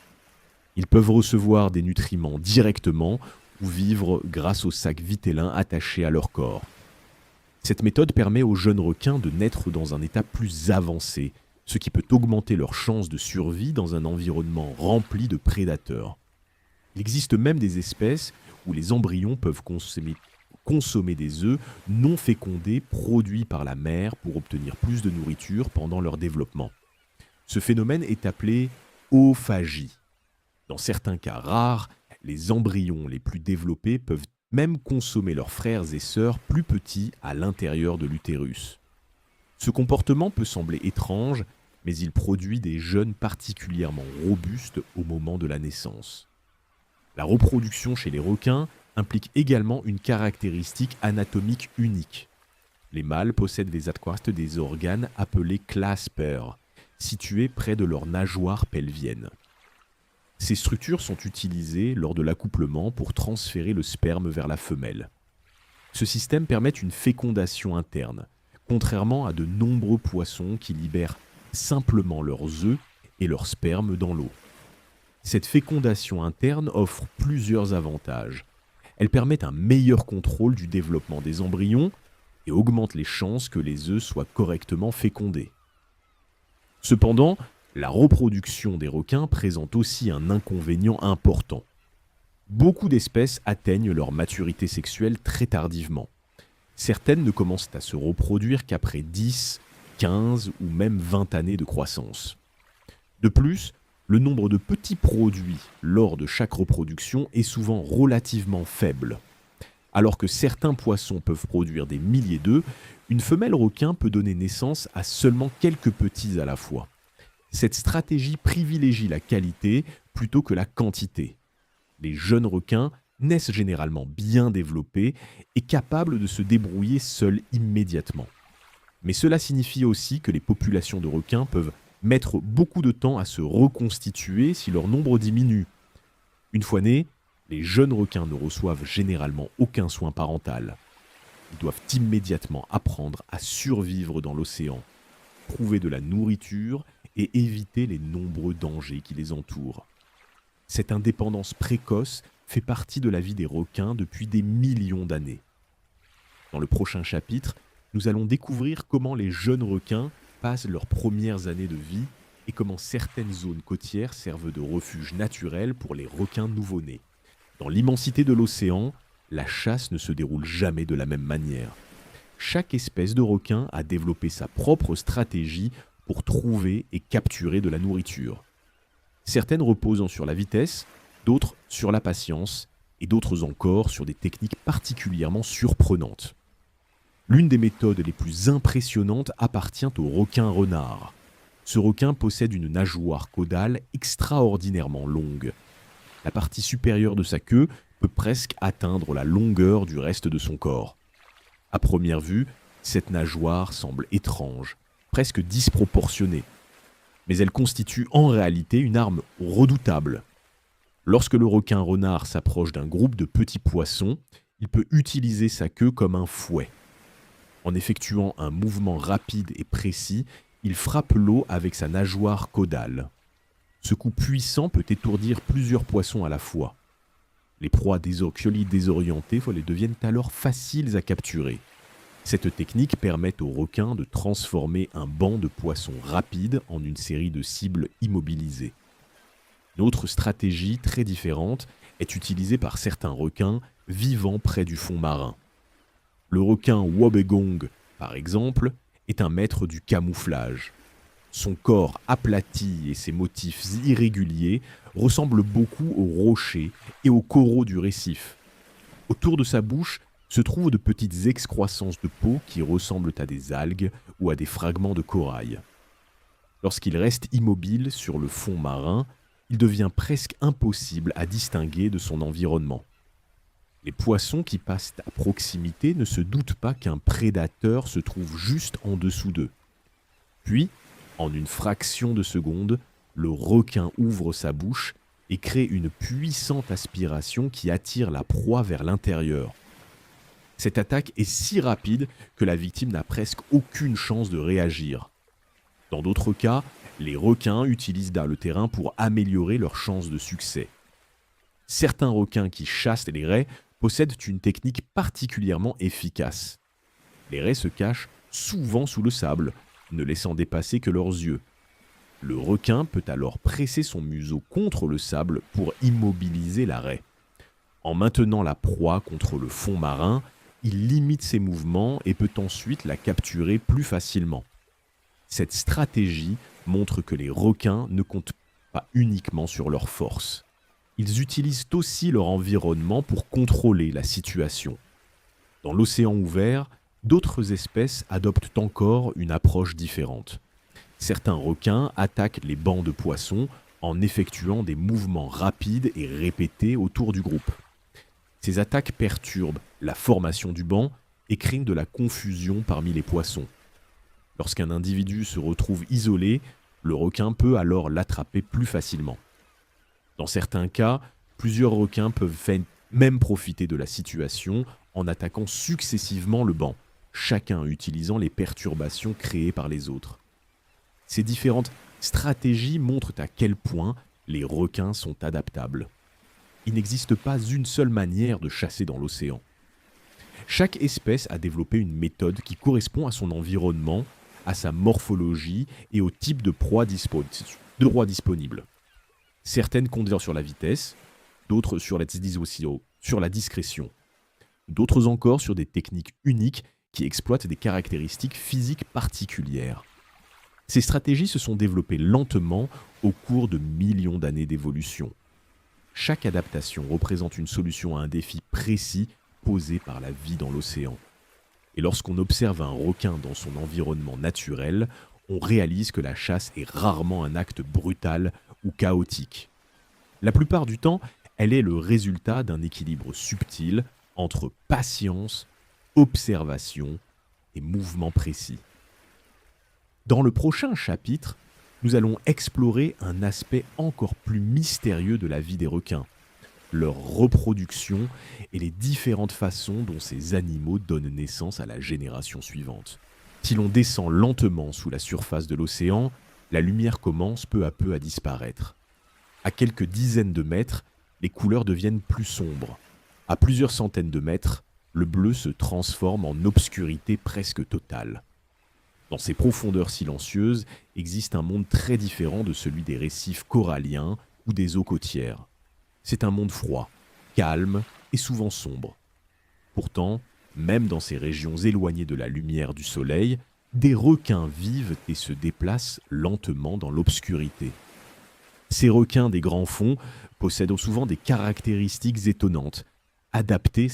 Ils peuvent recevoir des nutriments directement ou vivre grâce aux sacs vitellins attachés à leur corps. Cette méthode permet aux jeunes requins de naître dans un état plus avancé, ce qui peut augmenter leurs chances de survie dans un environnement rempli de prédateurs. Il existe même des espèces où les embryons peuvent consommer des œufs non fécondés produits par la mère pour obtenir plus de nourriture pendant leur développement. Ce phénomène est appelé oophagie. Dans certains cas rares, les embryons les plus développés peuvent même consommer leurs frères et sœurs plus petits à l'intérieur de l'utérus. Ce comportement peut sembler étrange, mais il produit des jeunes particulièrement robustes au moment de la naissance. La reproduction chez les requins implique également une caractéristique anatomique unique. Les mâles possèdent des organes appelés claspers, situés près de leur nageoire pelvienne. Ces structures sont utilisées lors de l'accouplement pour transférer le sperme vers la femelle. Ce système permet une fécondation interne, contrairement à de nombreux poissons qui libèrent simplement leurs œufs et leur sperme dans l'eau. Cette fécondation interne offre plusieurs avantages. Elle permet un meilleur contrôle du développement des embryons et augmente les chances que les œufs soient correctement fécondés. Cependant, la reproduction des requins présente aussi un inconvénient important. Beaucoup d'espèces atteignent leur maturité sexuelle très tardivement. Certaines ne commencent à se reproduire qu'après 10, 15 ou même 20 années de croissance. De plus, le nombre de petits produits lors de chaque reproduction est souvent relativement faible. Alors que certains poissons peuvent produire des milliers d'œufs, une femelle requin peut donner naissance à seulement quelques petits à la fois. Cette stratégie privilégie la qualité plutôt que la quantité. Les jeunes requins naissent généralement bien développés et capables de se débrouiller seuls immédiatement. Mais cela signifie aussi que les populations de requins peuvent mettre beaucoup de temps à se reconstituer si leur nombre diminue. Une fois nés, les jeunes requins ne reçoivent généralement aucun soin parental. Ils doivent immédiatement apprendre à survivre dans l'océan, trouver de la nourriture et éviter les nombreux dangers qui les entourent. Cette indépendance précoce fait partie de la vie des requins depuis des millions d'années. Dans le prochain chapitre, nous allons découvrir comment les jeunes requins passent leurs premières années de vie et comment certaines zones côtières servent de refuge naturel pour les requins nouveau-nés. Dans l'immensité de l'océan, la chasse ne se déroule jamais de la même manière. Chaque espèce de requin a développé sa propre stratégie pour trouver et capturer de la nourriture. Certaines reposant sur la vitesse, d'autres sur la patience et d'autres encore sur des techniques particulièrement surprenantes. L'une des méthodes les plus impressionnantes appartient au requin-renard. Ce requin possède une nageoire caudale extraordinairement longue. La partie supérieure de sa queue peut presque atteindre la longueur du reste de son corps. À première vue, cette nageoire semble étrange, presque disproportionnée. Mais elle constitue en réalité une arme redoutable. Lorsque le requin-renard s'approche d'un groupe de petits poissons, il peut utiliser sa queue comme un fouet. En effectuant un mouvement rapide et précis, il frappe l'eau avec sa nageoire caudale. Ce coup puissant peut étourdir plusieurs poissons à la fois. Les proies désorientées deviennent alors faciles à capturer. Cette technique permet aux requins de transformer un banc de poissons rapide en une série de cibles immobilisées. Une autre stratégie très différente est utilisée par certains requins vivant près du fond marin. Le requin Wobbegong, par exemple, est un maître du camouflage. Son corps aplati et ses motifs irréguliers ressemblent beaucoup aux rochers et aux coraux du récif. Autour de sa bouche se trouvent de petites excroissances de peau qui ressemblent à des algues ou à des fragments de corail. Lorsqu'il reste immobile sur le fond marin, il devient presque impossible à distinguer de son environnement. Les poissons qui passent à proximité ne se doutent pas qu'un prédateur se trouve juste en dessous d'eux. Puis, en une fraction de seconde, le requin ouvre sa bouche et crée une puissante aspiration qui attire la proie vers l'intérieur. Cette attaque est si rapide que la victime n'a presque aucune chance de réagir. Dans d'autres cas, les requins utilisent le terrain pour améliorer leurs chances de succès. Certains requins qui chassent les raies possèdent une technique particulièrement efficace. Les raies se cachent souvent sous le sable, ne laissant dépasser que leurs yeux. Le requin peut alors presser son museau contre le sable pour immobiliser la raie. En maintenant la proie contre le fond marin, il limite ses mouvements et peut ensuite la capturer plus facilement. Cette stratégie montre que les requins ne comptent pas uniquement sur leur force. Ils utilisent aussi leur environnement pour contrôler la situation. Dans l'océan ouvert, d'autres espèces adoptent encore une approche différente. Certains requins attaquent les bancs de poissons en effectuant des mouvements rapides et répétés autour du groupe. Ces attaques perturbent la formation du banc et créent de la confusion parmi les poissons. Lorsqu'un individu se retrouve isolé, le requin peut alors l'attraper plus facilement. Dans certains cas, plusieurs requins peuvent même profiter de la situation en attaquant successivement le banc, chacun utilisant les perturbations créées par les autres. Ces différentes stratégies montrent à quel point les requins sont adaptables. Il n'existe pas une seule manière de chasser dans l'océan. Chaque espèce a développé une méthode qui correspond à son environnement, à sa morphologie et au type de proie disponible. Certaines comptent sur la vitesse, d'autres sur la discrétion, d'autres encore sur des techniques uniques qui exploitent des caractéristiques physiques particulières. Ces stratégies se sont développées lentement au cours de millions d'années d'évolution. Chaque adaptation représente une solution à un défi précis posé par la vie dans l'océan. Et lorsqu'on observe un requin dans son environnement naturel, on réalise que la chasse est rarement un acte brutal ou chaotique. La plupart du temps, elle est le résultat d'un équilibre subtil entre patience, observation et mouvement précis. Dans le prochain chapitre, nous allons explorer un aspect encore plus mystérieux de la vie des requins, leur reproduction et les différentes façons dont ces animaux donnent naissance à la génération suivante. Si l'on descend lentement sous la surface de l'océan, la lumière commence peu à peu à disparaître. À quelques dizaines de mètres, les couleurs deviennent plus sombres. À plusieurs centaines de mètres, le bleu se transforme en obscurité presque totale. Dans ces profondeurs silencieuses existe un monde très différent de celui des récifs coralliens ou des eaux côtières. C'est un monde froid, calme et souvent sombre. Pourtant, même dans ces régions éloignées de la lumière du soleil, des requins vivent et se déplacent lentement dans l'obscurité. Ces requins des grands fonds possèdent souvent des caractéristiques étonnantes, adaptées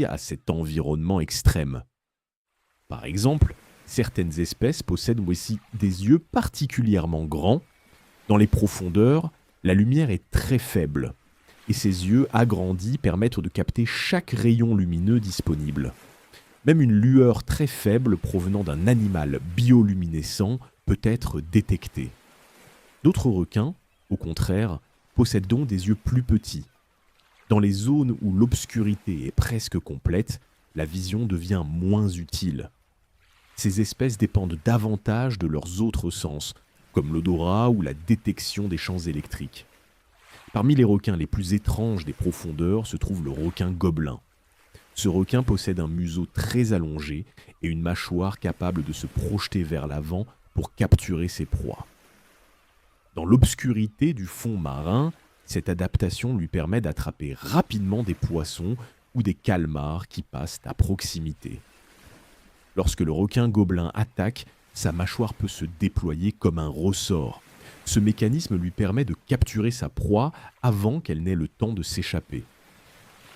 à cet environnement extrême. Par exemple, certaines espèces possèdent aussi des yeux particulièrement grands. Dans les profondeurs, la lumière est très faible et ces yeux agrandis permettent de capter chaque rayon lumineux disponible. Même une lueur très faible provenant d'un animal bioluminescent peut être détectée. D'autres requins, au contraire, possèdent donc des yeux plus petits. Dans les zones où l'obscurité est presque complète, la vision devient moins utile. Ces espèces dépendent davantage de leurs autres sens, comme l'odorat ou la détection des champs électriques. Parmi les requins les plus étranges des profondeurs se trouve le requin gobelin. Ce requin possède un museau très allongé et une mâchoire capable de se projeter vers l'avant pour capturer ses proies. Dans l'obscurité du fond marin, cette adaptation lui permet d'attraper rapidement des poissons ou des calmars qui passent à proximité. Lorsque le requin gobelin attaque, sa mâchoire peut se déployer comme un ressort. Ce mécanisme lui permet de capturer sa proie avant qu'elle n'ait le temps de s'échapper.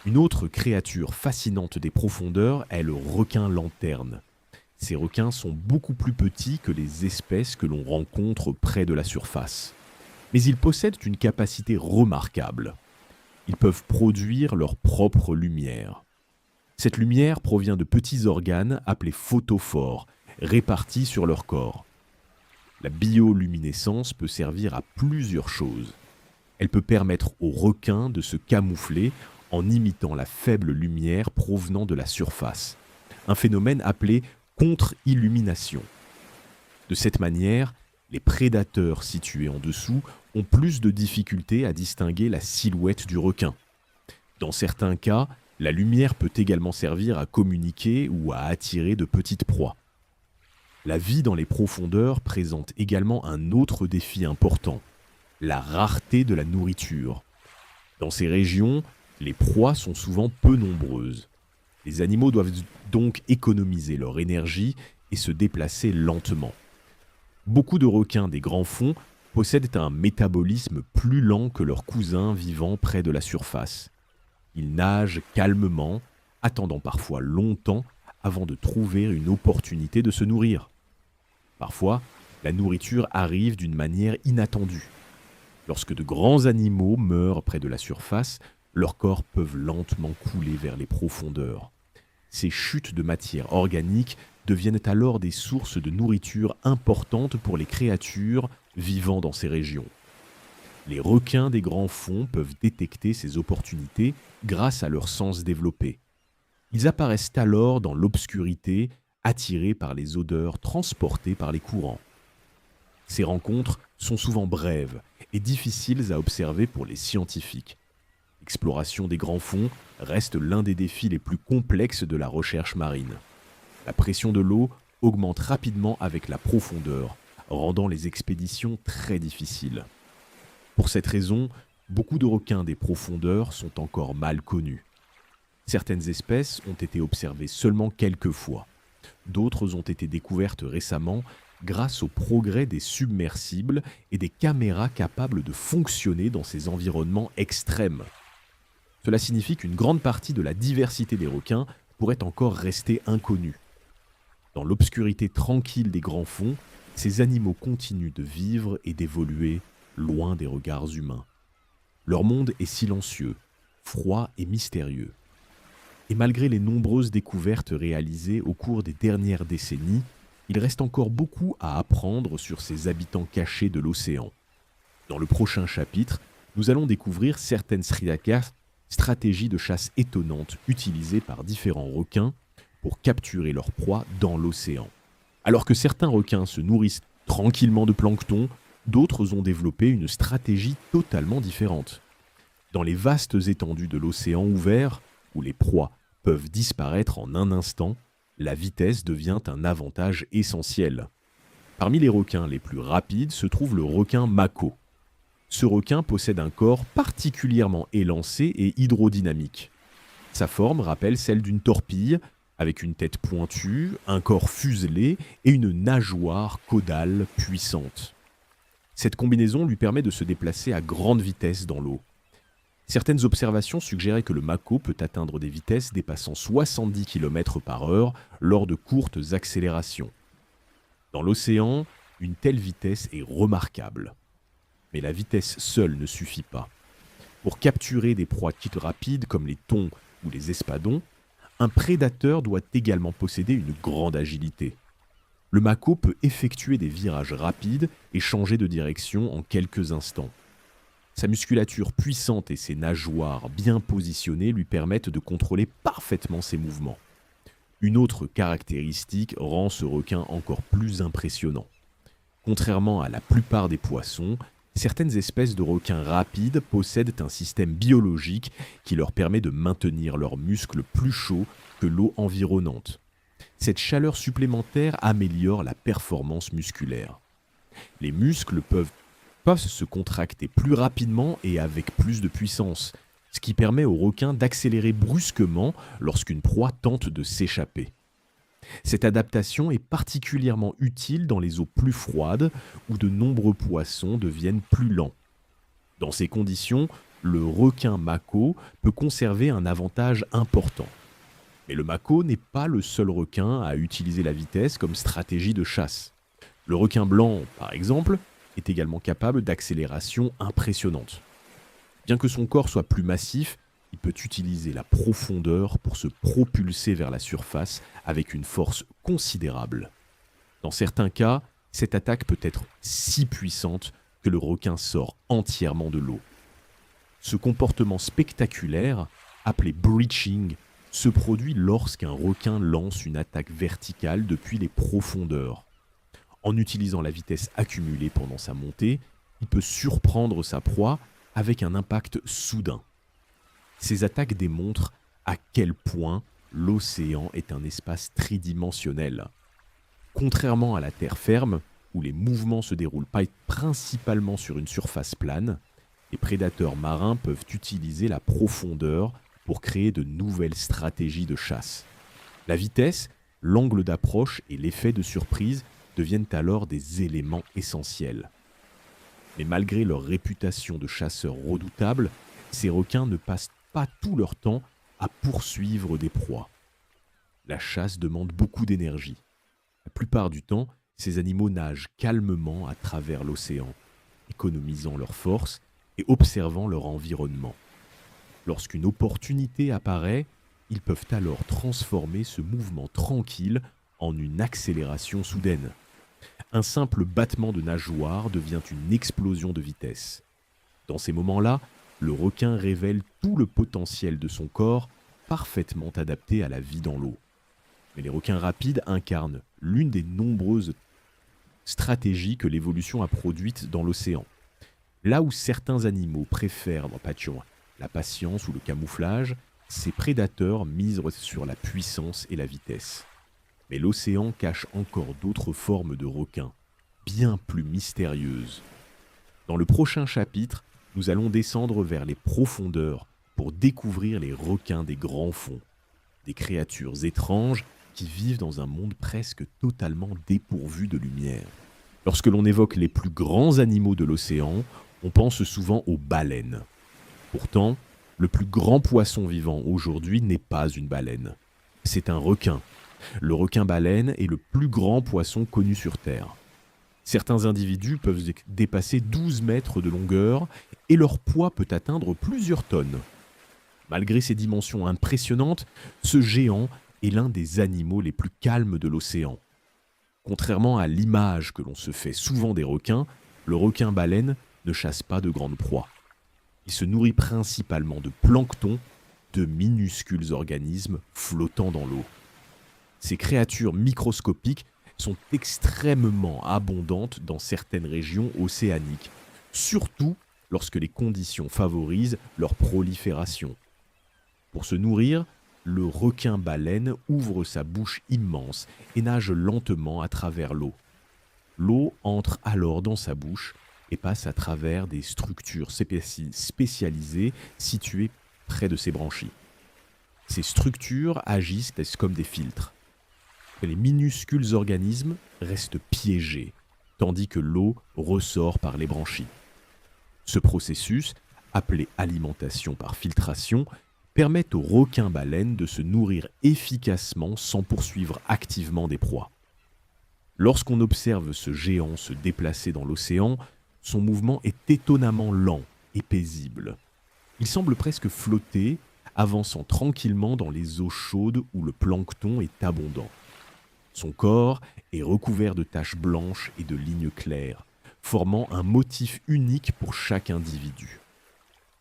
Une autre créature fascinante des profondeurs est le requin lanterne. Ces requins sont beaucoup plus petits que les espèces que l'on rencontre près de la surface. Mais ils possèdent une capacité remarquable. Ils peuvent produire leur propre lumière. Cette lumière provient de petits organes appelés photophores, répartis sur leur corps. La bioluminescence peut servir à plusieurs choses. Elle peut permettre aux requins de se camoufler en imitant la faible lumière provenant de la surface, un phénomène appelé contre-illumination. De cette manière, les prédateurs situés en dessous ont plus de difficultés à distinguer la silhouette du requin. Dans certains cas, la lumière peut également servir à communiquer ou à attirer de petites proies. La vie dans les profondeurs présente également un autre défi important, la rareté de la nourriture. Dans ces régions, les proies sont souvent peu nombreuses. Les animaux doivent donc économiser leur énergie et se déplacer lentement. Beaucoup de requins des grands fonds possèdent un métabolisme plus lent que leurs cousins vivant près de la surface. Ils nagent calmement, attendant parfois longtemps avant de trouver une opportunité de se nourrir. Parfois, la nourriture arrive d'une manière inattendue. Lorsque de grands animaux meurent près de la surface, leurs corps peuvent lentement couler vers les profondeurs. Ces chutes de matière organique deviennent alors des sources de nourriture importantes pour les créatures vivant dans ces régions. Les requins des grands fonds peuvent détecter ces opportunités grâce à leur sens développé. Ils apparaissent alors dans l'obscurité, attirés par les odeurs transportées par les courants. Ces rencontres sont souvent brèves et difficiles à observer pour les scientifiques. L'exploration des grands fonds reste l'un des défis les plus complexes de la recherche marine. La pression de l'eau augmente rapidement avec la profondeur, rendant les expéditions très difficiles. Pour cette raison, beaucoup de requins des profondeurs sont encore mal connus. Certaines espèces ont été observées seulement quelques fois. D'autres ont été découvertes récemment grâce au progrès des submersibles et des caméras capables de fonctionner dans ces environnements extrêmes. Cela signifie qu'une grande partie de la diversité des requins pourrait encore rester inconnue. Dans l'obscurité tranquille des grands fonds, ces animaux continuent de vivre et d'évoluer loin des regards humains. Leur monde est silencieux, froid et mystérieux. Et malgré les nombreuses découvertes réalisées au cours des dernières décennies, il reste encore beaucoup à apprendre sur ces habitants cachés de l'océan. Dans le prochain chapitre, nous allons découvrir certaines stratégies de chasse étonnantes utilisées par différents requins pour capturer leur proie dans l'océan. Alors que certains requins se nourrissent tranquillement de plancton, d'autres ont développé une stratégie totalement différente. Dans les vastes étendues de l'océan ouvert, où les proies peuvent disparaître en un instant, la vitesse devient un avantage essentiel. Parmi les requins les plus rapides se trouve le requin mako. Ce requin possède un corps particulièrement élancé et hydrodynamique. Sa forme rappelle celle d'une torpille, avec une tête pointue, un corps fuselé et une nageoire caudale puissante. Cette combinaison lui permet de se déplacer à grande vitesse dans l'eau. Certaines observations suggéraient que le mako peut atteindre des vitesses dépassant 70 km/h lors de courtes accélérations. Dans l'océan, une telle vitesse est remarquable. Mais la vitesse seule ne suffit pas. Pour capturer des proies rapides comme les thons ou les espadons, un prédateur doit également posséder une grande agilité. Le mako peut effectuer des virages rapides et changer de direction en quelques instants. Sa musculature puissante et ses nageoires bien positionnées lui permettent de contrôler parfaitement ses mouvements. Une autre caractéristique rend ce requin encore plus impressionnant. Contrairement à la plupart des poissons, certaines espèces de requins rapides possèdent un système biologique qui leur permet de maintenir leurs muscles plus chauds que l'eau environnante. Cette chaleur supplémentaire améliore la performance musculaire. Les muscles peuvent se contracter plus rapidement et avec plus de puissance, ce qui permet aux requins d'accélérer brusquement lorsqu'une proie tente de s'échapper. Cette adaptation est particulièrement utile dans les eaux plus froides où de nombreux poissons deviennent plus lents. Dans ces conditions, le requin mako peut conserver un avantage important. Mais le mako n'est pas le seul requin à utiliser la vitesse comme stratégie de chasse. Le requin blanc, par exemple, est également capable d'accélération impressionnante. Bien que son corps soit plus massif, il peut utiliser la profondeur pour se propulser vers la surface avec une force considérable. Dans certains cas, cette attaque peut être si puissante que le requin sort entièrement de l'eau. Ce comportement spectaculaire, appelé breaching, se produit lorsqu'un requin lance une attaque verticale depuis les profondeurs. En utilisant la vitesse accumulée pendant sa montée, il peut surprendre sa proie avec un impact soudain. Ces attaques démontrent à quel point l'océan est un espace tridimensionnel. Contrairement à la terre ferme, où les mouvements se déroulent principalement sur une surface plane, les prédateurs marins peuvent utiliser la profondeur pour créer de nouvelles stratégies de chasse. La vitesse, l'angle d'approche et l'effet de surprise deviennent alors des éléments essentiels. Mais malgré leur réputation de chasseurs redoutables, ces requins ne passent pas tout leur temps à poursuivre des proies. La chasse demande beaucoup d'énergie. La plupart du temps, ces animaux nagent calmement à travers l'océan, économisant leur force et observant leur environnement. Lorsqu'une opportunité apparaît, ils peuvent alors transformer ce mouvement tranquille en une accélération soudaine. Un simple battement de nageoire devient une explosion de vitesse. Dans ces moments-là, le requin révèle tout le potentiel de son corps, parfaitement adapté à la vie dans l'eau. Mais les requins rapides incarnent l'une des nombreuses stratégies que l'évolution a produites dans l'océan. Là où certains animaux préfèrent la patience ou le camouflage, ces prédateurs misent sur la puissance et la vitesse. Mais l'océan cache encore d'autres formes de requins, bien plus mystérieuses. Dans le prochain chapitre, nous allons descendre vers les profondeurs pour découvrir les requins des grands fonds, des créatures étranges qui vivent dans un monde presque totalement dépourvu de lumière. Lorsque l'on évoque les plus grands animaux de l'océan, on pense souvent aux baleines. Pourtant, le plus grand poisson vivant aujourd'hui n'est pas une baleine. C'est un requin. Le requin-baleine est le plus grand poisson connu sur Terre. Certains individus peuvent dépasser 12 mètres de longueur et leur poids peut atteindre plusieurs tonnes. Malgré ses dimensions impressionnantes, ce géant est l'un des animaux les plus calmes de l'océan. Contrairement à l'image que l'on se fait souvent des requins, le requin-baleine ne chasse pas de grandes proies. Il se nourrit principalement de plancton, de minuscules organismes flottant dans l'eau. Ces créatures microscopiques sont extrêmement abondantes dans certaines régions océaniques, surtout lorsque les conditions favorisent leur prolifération. Pour se nourrir, le requin-baleine ouvre sa bouche immense et nage lentement à travers l'eau. L'eau entre alors dans sa bouche et passe à travers des structures spécialisées situées près de ses branchies. Ces structures agissent comme des filtres. Les minuscules organismes restent piégés, tandis que l'eau ressort par les branchies. Ce processus, appelé alimentation par filtration, permet aux requins-baleines de se nourrir efficacement sans poursuivre activement des proies. Lorsqu'on observe ce géant se déplacer dans l'océan, son mouvement est étonnamment lent et paisible. Il semble presque flotter, avançant tranquillement dans les eaux chaudes où le plancton est abondant. Son corps est recouvert de taches blanches et de lignes claires, formant un motif unique pour chaque individu.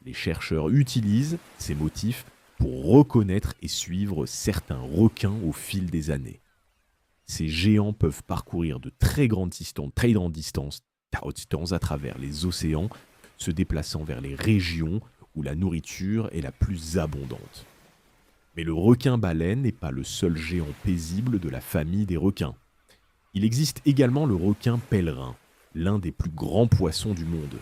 Les chercheurs utilisent ces motifs pour reconnaître et suivre certains requins au fil des années. Ces géants peuvent parcourir de très grandes distances à travers les océans, se déplaçant vers les régions où la nourriture est la plus abondante. Mais le requin-baleine n'est pas le seul géant paisible de la famille des requins. Il existe également le requin pèlerin, l'un des plus grands poissons du monde.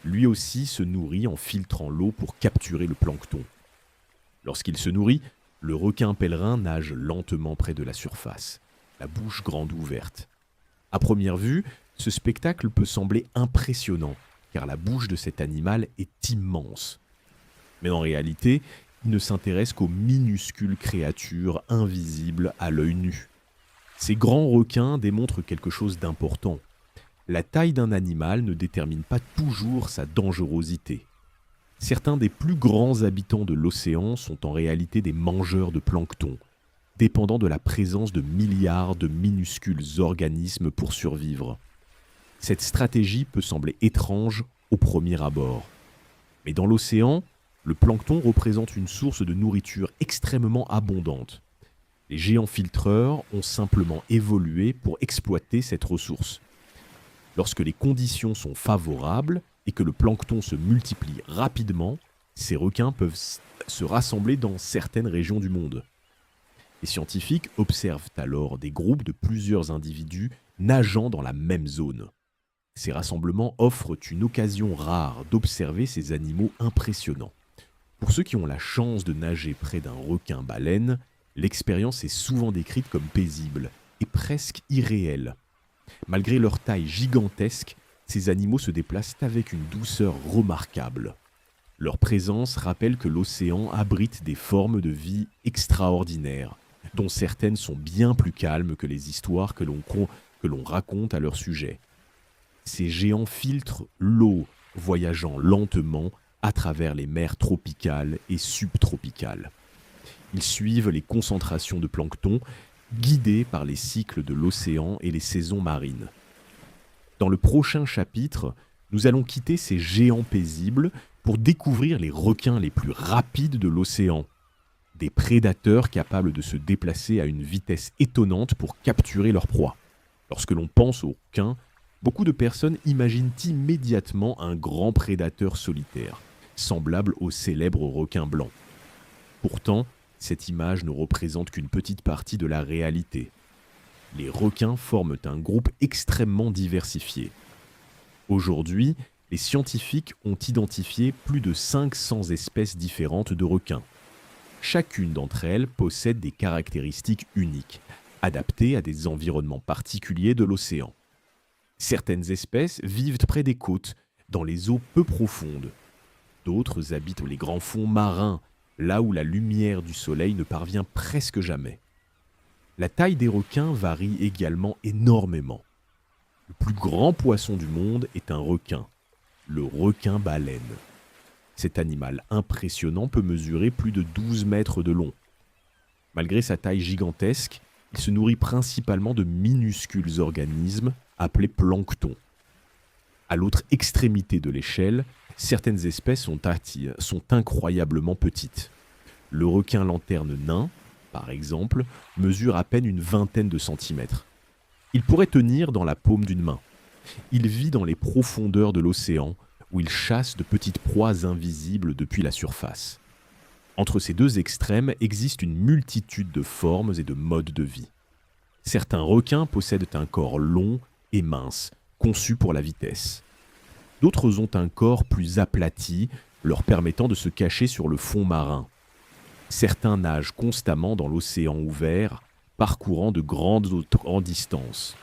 Lui aussi se nourrit en filtrant l'eau pour capturer le plancton. Lorsqu'il se nourrit, le requin pèlerin nage lentement près de la surface, la bouche grande ouverte. À première vue, ce spectacle peut sembler impressionnant, car la bouche de cet animal est immense. Mais en réalité, il ne s'intéresse qu'aux minuscules créatures invisibles à l'œil nu. Ces grands requins démontrent quelque chose d'important. La taille d'un animal ne détermine pas toujours sa dangerosité. Certains des plus grands habitants de l'océan sont en réalité des mangeurs de plancton, dépendant de la présence de milliards de minuscules organismes pour survivre. Cette stratégie peut sembler étrange au premier abord. Mais dans l'océan, le plancton représente une source de nourriture extrêmement abondante. Les géants filtreurs ont simplement évolué pour exploiter cette ressource. Lorsque les conditions sont favorables et que le plancton se multiplie rapidement, ces requins peuvent se rassembler dans certaines régions du monde. Les scientifiques observent alors des groupes de plusieurs individus nageant dans la même zone. Ces rassemblements offrent une occasion rare d'observer ces animaux impressionnants. Pour ceux qui ont la chance de nager près d'un requin-baleine, l'expérience est souvent décrite comme paisible et presque irréelle. Malgré leur taille gigantesque, ces animaux se déplacent avec une douceur remarquable. Leur présence rappelle que l'océan abrite des formes de vie extraordinaires, dont certaines sont bien plus calmes que les histoires que l'on raconte à leur sujet. Ces géants filtrent l'eau, voyageant lentement à travers les mers tropicales et subtropicales. Ils suivent les concentrations de plancton, guidés par les cycles de l'océan et les saisons marines. Dans le prochain chapitre, nous allons quitter ces géants paisibles pour découvrir les requins les plus rapides de l'océan. Des prédateurs capables de se déplacer à une vitesse étonnante pour capturer leur proie. Lorsque l'on pense aux requins, beaucoup de personnes imaginent immédiatement un grand prédateur solitaire, semblable au célèbre requin blanc. Pourtant, cette image ne représente qu'une petite partie de la réalité. Les requins forment un groupe extrêmement diversifié. Aujourd'hui, les scientifiques ont identifié plus de 500 espèces différentes de requins. Chacune d'entre elles possède des caractéristiques uniques, adaptées à des environnements particuliers de l'océan. Certaines espèces vivent près des côtes, dans les eaux peu profondes. D'autres habitent les grands fonds marins, là où la lumière du soleil ne parvient presque jamais. La taille des requins varie également énormément. Le plus grand poisson du monde est un requin, le requin-baleine. Cet animal impressionnant peut mesurer plus de 12 mètres de long. Malgré sa taille gigantesque, il se nourrit principalement de minuscules organismes appelés planctons. À l'autre extrémité de l'échelle, certaines espèces sont incroyablement petites. Le requin-lanterne nain, par exemple, mesure à peine une vingtaine de centimètres. Il pourrait tenir dans la paume d'une main. Il vit dans les profondeurs de l'océan, où il chasse de petites proies invisibles depuis la surface. Entre ces deux extrêmes existe une multitude de formes et de modes de vie. Certains requins possèdent un corps long et mince, conçu pour la vitesse. D'autres ont un corps plus aplati, leur permettant de se cacher sur le fond marin. Certains nagent constamment dans l'océan ouvert, parcourant de grandes distances.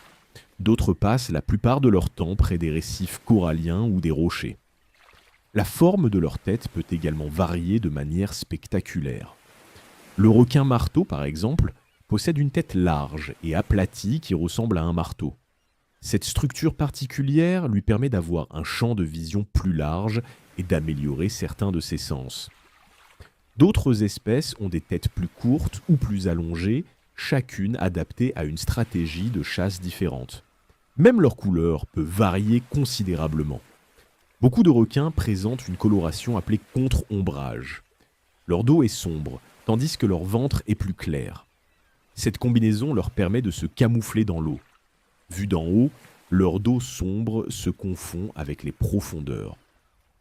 D'autres passent la plupart de leur temps près des récifs coralliens ou des rochers. La forme de leur tête peut également varier de manière spectaculaire. Le requin-marteau, par exemple, possède une tête large et aplatie qui ressemble à un marteau. Cette structure particulière lui permet d'avoir un champ de vision plus large et d'améliorer certains de ses sens. D'autres espèces ont des têtes plus courtes ou plus allongées, chacune adaptée à une stratégie de chasse différente. Même leur couleur peut varier considérablement. Beaucoup de requins présentent une coloration appelée contre-ombrage. Leur dos est sombre, tandis que leur ventre est plus clair. Cette combinaison leur permet de se camoufler dans l'eau. Vu d'en haut, leur dos sombre se confond avec les profondeurs.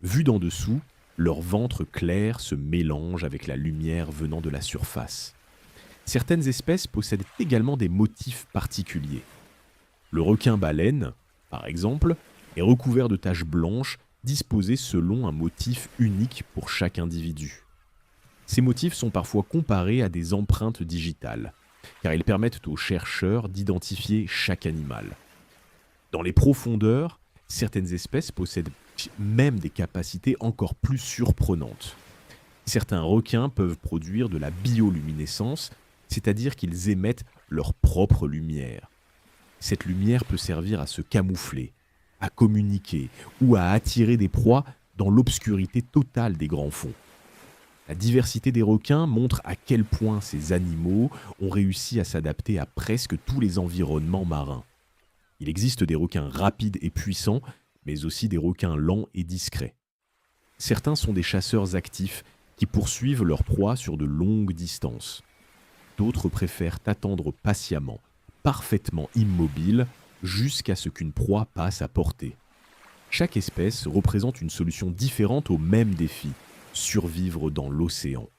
Vu d'en dessous, leur ventre clair se mélange avec la lumière venant de la surface. Certaines espèces possèdent également des motifs particuliers. Le requin-baleine, par exemple, est recouvert de taches blanches disposées selon un motif unique pour chaque individu. Ces motifs sont parfois comparés à des empreintes digitales, car ils permettent aux chercheurs d'identifier chaque animal. Dans les profondeurs, certaines espèces possèdent même des capacités encore plus surprenantes. Certains requins peuvent produire de la bioluminescence, c'est-à-dire qu'ils émettent leur propre lumière. Cette lumière peut servir à se camoufler, à communiquer ou à attirer des proies dans l'obscurité totale des grands fonds. La diversité des requins montre à quel point ces animaux ont réussi à s'adapter à presque tous les environnements marins. Il existe des requins rapides et puissants, mais aussi des requins lents et discrets. Certains sont des chasseurs actifs qui poursuivent leur proie sur de longues distances. D'autres préfèrent attendre patiemment, parfaitement immobiles, jusqu'à ce qu'une proie passe à portée. Chaque espèce représente une solution différente au même défi, survivre dans l'océan.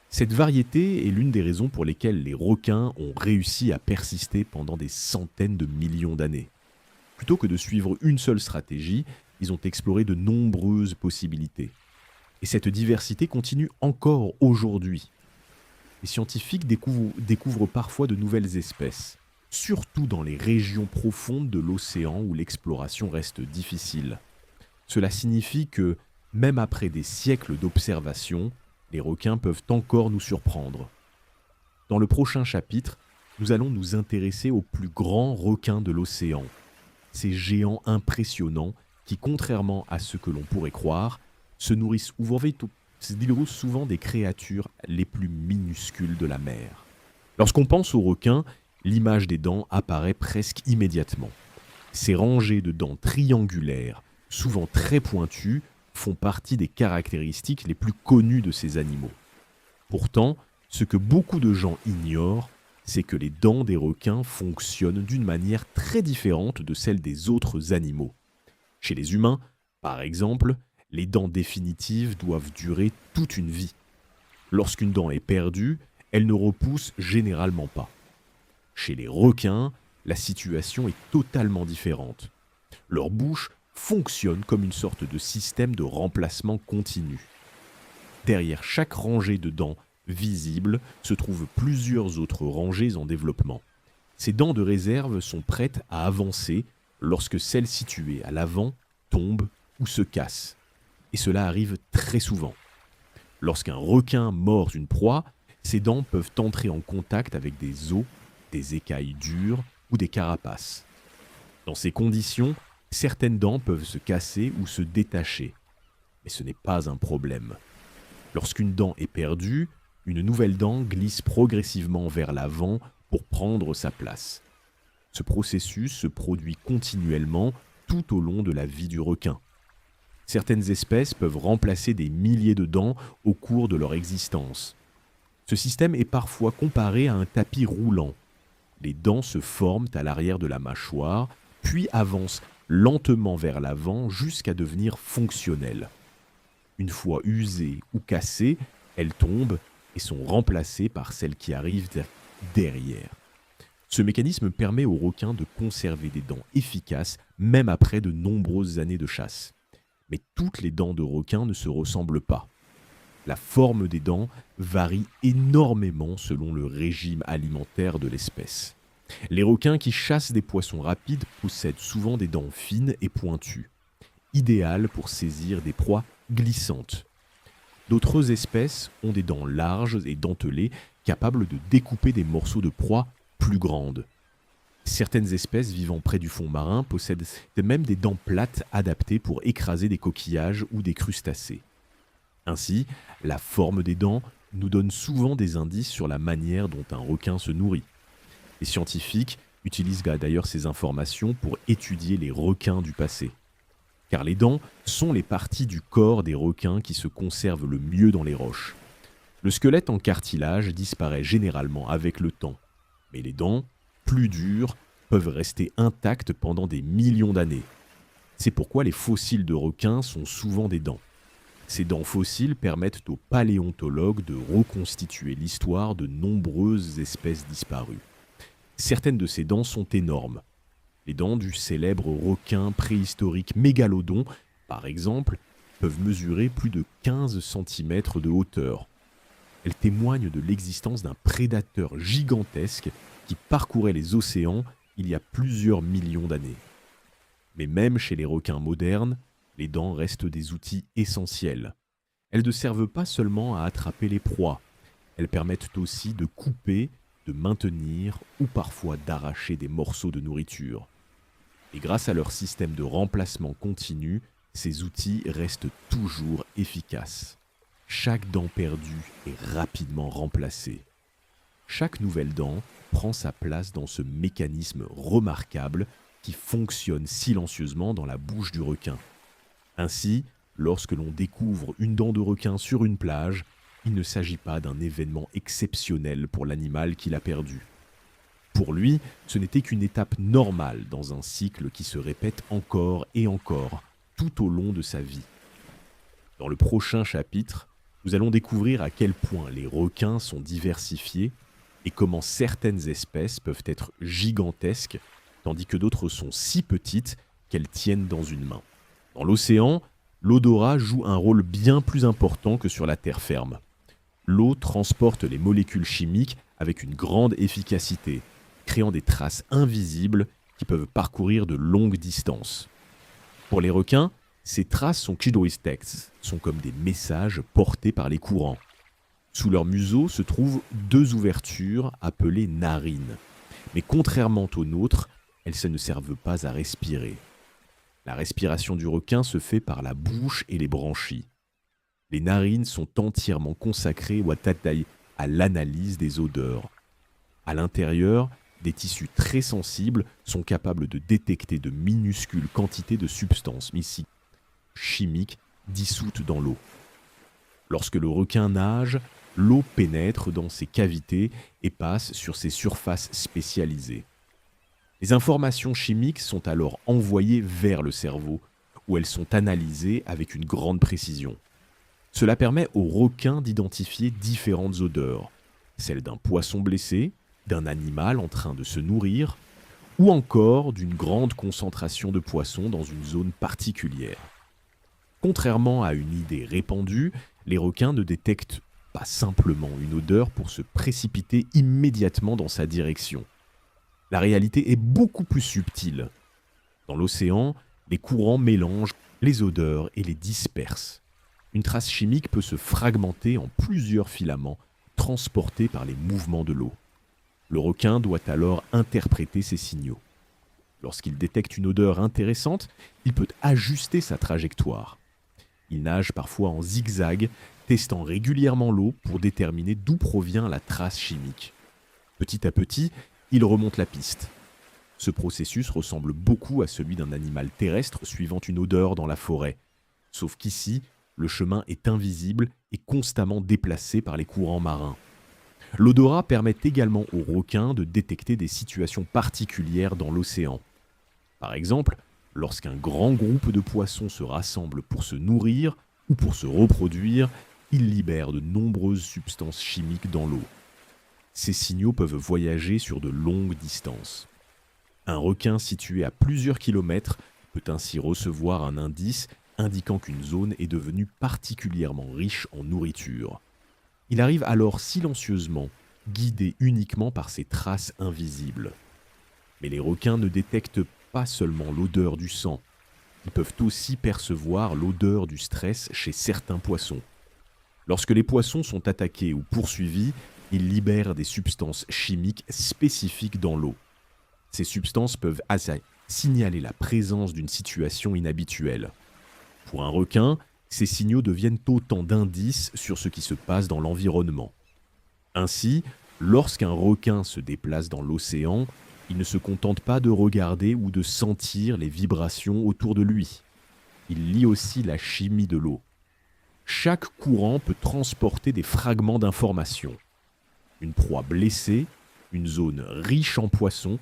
Cette variété est l'une des raisons pour lesquelles les requins ont réussi à persister pendant des centaines de millions d'années. Plutôt que de suivre une seule stratégie, ils ont exploré de nombreuses possibilités. Et cette diversité continue encore aujourd'hui. Les scientifiques découvrent parfois de nouvelles espèces, surtout dans les régions profondes de l'océan où l'exploration reste difficile. Cela signifie que, même après des siècles d'observation, les requins peuvent encore nous surprendre. Dans le prochain chapitre, nous allons nous intéresser aux plus grands requins de l'océan, ces géants impressionnants qui, contrairement à ce que l'on pourrait croire, se nourrissent souvent des créatures les plus minuscules de la mer. Lorsqu'on pense aux requins, l'image des dents apparaît presque immédiatement. Ces rangées de dents triangulaires, souvent très pointues, font partie des caractéristiques les plus connues de ces animaux. Pourtant, ce que beaucoup de gens ignorent, c'est que les dents des requins fonctionnent d'une manière très différente de celles des autres animaux. Chez les humains, par exemple, les dents définitives doivent durer toute une vie. Lorsqu'une dent est perdue, elle ne repousse généralement pas. Chez les requins, la situation est totalement différente. Leur bouche fonctionne comme une sorte de système de remplacement continu. Derrière chaque rangée de dents visibles se trouvent plusieurs autres rangées en développement. Ces dents de réserve sont prêtes à avancer lorsque celles situées à l'avant tombent ou se cassent. Et cela arrive très souvent. Lorsqu'un requin mord une proie, ses dents peuvent entrer en contact avec des os, des écailles dures ou des carapaces. Dans ces conditions, certaines dents peuvent se casser ou se détacher. Mais ce n'est pas un problème. Lorsqu'une dent est perdue, une nouvelle dent glisse progressivement vers l'avant pour prendre sa place. Ce processus se produit continuellement tout au long de la vie du requin. Certaines espèces peuvent remplacer des milliers de dents au cours de leur existence. Ce système est parfois comparé à un tapis roulant. Les dents se forment à l'arrière de la mâchoire, puis avancent lentement vers l'avant jusqu'à devenir fonctionnelles. Une fois usées ou cassées, elles tombent et sont remplacées par celles qui arrivent derrière. Ce mécanisme permet aux requins de conserver des dents efficaces même après de nombreuses années de chasse. Mais toutes les dents de requin ne se ressemblent pas. La forme des dents varie énormément selon le régime alimentaire de l'espèce. Les requins qui chassent des poissons rapides possèdent souvent des dents fines et pointues, idéales pour saisir des proies glissantes. D'autres espèces ont des dents larges et dentelées, capables de découper des morceaux de proie plus grandes. Certaines espèces vivant près du fond marin possèdent même des dents plates adaptées pour écraser des coquillages ou des crustacés. Ainsi, la forme des dents nous donne souvent des indices sur la manière dont un requin se nourrit. Les scientifiques utilisent d'ailleurs ces informations pour étudier les requins du passé. Car les dents sont les parties du corps des requins qui se conservent le mieux dans les roches. Le squelette en cartilage disparaît généralement avec le temps. Mais les dents, plus dures, peuvent rester intactes pendant des millions d'années. C'est pourquoi les fossiles de requins sont souvent des dents. Ces dents fossiles permettent aux paléontologues de reconstituer l'histoire de nombreuses espèces disparues. Certaines de ces dents sont énormes. Les dents du célèbre requin préhistorique mégalodon, par exemple, peuvent mesurer plus de 15 cm de hauteur. Elles témoignent de l'existence d'un prédateur gigantesque qui parcourait les océans il y a plusieurs millions d'années. Mais même chez les requins modernes, les dents restent des outils essentiels. Elles ne servent pas seulement à attraper les proies, elles permettent aussi de couper, de maintenir ou parfois d'arracher des morceaux de nourriture. Et grâce à leur système de remplacement continu, ces outils restent toujours efficaces. Chaque dent perdue est rapidement remplacée. Chaque nouvelle dent prend sa place dans ce mécanisme remarquable qui fonctionne silencieusement dans la bouche du requin. Ainsi, lorsque l'on découvre une dent de requin sur une plage, il ne s'agit pas d'un événement exceptionnel pour l'animal qui l'a perdu. Pour lui, ce n'était qu'une étape normale dans un cycle qui se répète encore et encore, tout au long de sa vie. Dans le prochain chapitre, nous allons découvrir à quel point les requins sont diversifiés et comment certaines espèces peuvent être gigantesques, tandis que d'autres sont si petites qu'elles tiennent dans une main. Dans l'océan, l'odorat joue un rôle bien plus important que sur la terre ferme. L'eau transporte les molécules chimiques avec une grande efficacité, créant des traces invisibles qui peuvent parcourir de longues distances. Pour les requins, ces traces sont chidoïstextes, sont comme des messages portés par les courants. Sous leur museau se trouvent deux ouvertures appelées narines. Mais contrairement aux nôtres, elles ne servent pas à respirer. La respiration du requin se fait par la bouche et les branchies. Les narines sont entièrement consacrées à l'analyse des odeurs. À l'intérieur, des tissus très sensibles sont capables de détecter de minuscules quantités de substances chimiques dissoutes dans l'eau. Lorsque le requin nage, l'eau pénètre dans ses cavités et passe sur ses surfaces spécialisées. Les informations chimiques sont alors envoyées vers le cerveau, où elles sont analysées avec une grande précision. Cela permet aux requins d'identifier différentes odeurs, celles d'un poisson blessé, d'un animal en train de se nourrir, ou encore d'une grande concentration de poissons dans une zone particulière. Contrairement à une idée répandue, les requins ne détectent pas simplement une odeur pour se précipiter immédiatement dans sa direction. La réalité est beaucoup plus subtile. Dans l'océan, les courants mélangent les odeurs et les dispersent. Une trace chimique peut se fragmenter en plusieurs filaments transportés par les mouvements de l'eau. Le requin doit alors interpréter ces signaux. Lorsqu'il détecte une odeur intéressante, il peut ajuster sa trajectoire. Il nage parfois en zigzag, testant régulièrement l'eau pour déterminer d'où provient la trace chimique. Petit à petit, il remonte la piste. Ce processus ressemble beaucoup à celui d'un animal terrestre suivant une odeur dans la forêt. Sauf qu'ici, le chemin est invisible et constamment déplacé par les courants marins. L'odorat permet également aux requins de détecter des situations particulières dans l'océan. Par exemple, lorsqu'un grand groupe de poissons se rassemble pour se nourrir ou pour se reproduire, ils libèrent de nombreuses substances chimiques dans l'eau. Ces signaux peuvent voyager sur de longues distances. Un requin situé à plusieurs kilomètres peut ainsi recevoir un indice indiquant qu'une zone est devenue particulièrement riche en nourriture. Il arrive alors silencieusement, guidé uniquement par ces traces invisibles. Mais les requins ne détectent pas seulement l'odeur du sang. Ils peuvent aussi percevoir l'odeur du stress chez certains poissons. Lorsque les poissons sont attaqués ou poursuivis, ils libèrent des substances chimiques spécifiques dans l'eau. Ces substances peuvent signaler la présence d'une situation inhabituelle. Pour un requin, ces signaux deviennent autant d'indices sur ce qui se passe dans l'environnement. Ainsi, lorsqu'un requin se déplace dans l'océan, il ne se contente pas de regarder ou de sentir les vibrations autour de lui. Il lit aussi la chimie de l'eau. Chaque courant peut transporter des fragments d'informations. Une proie blessée, une zone riche en poissons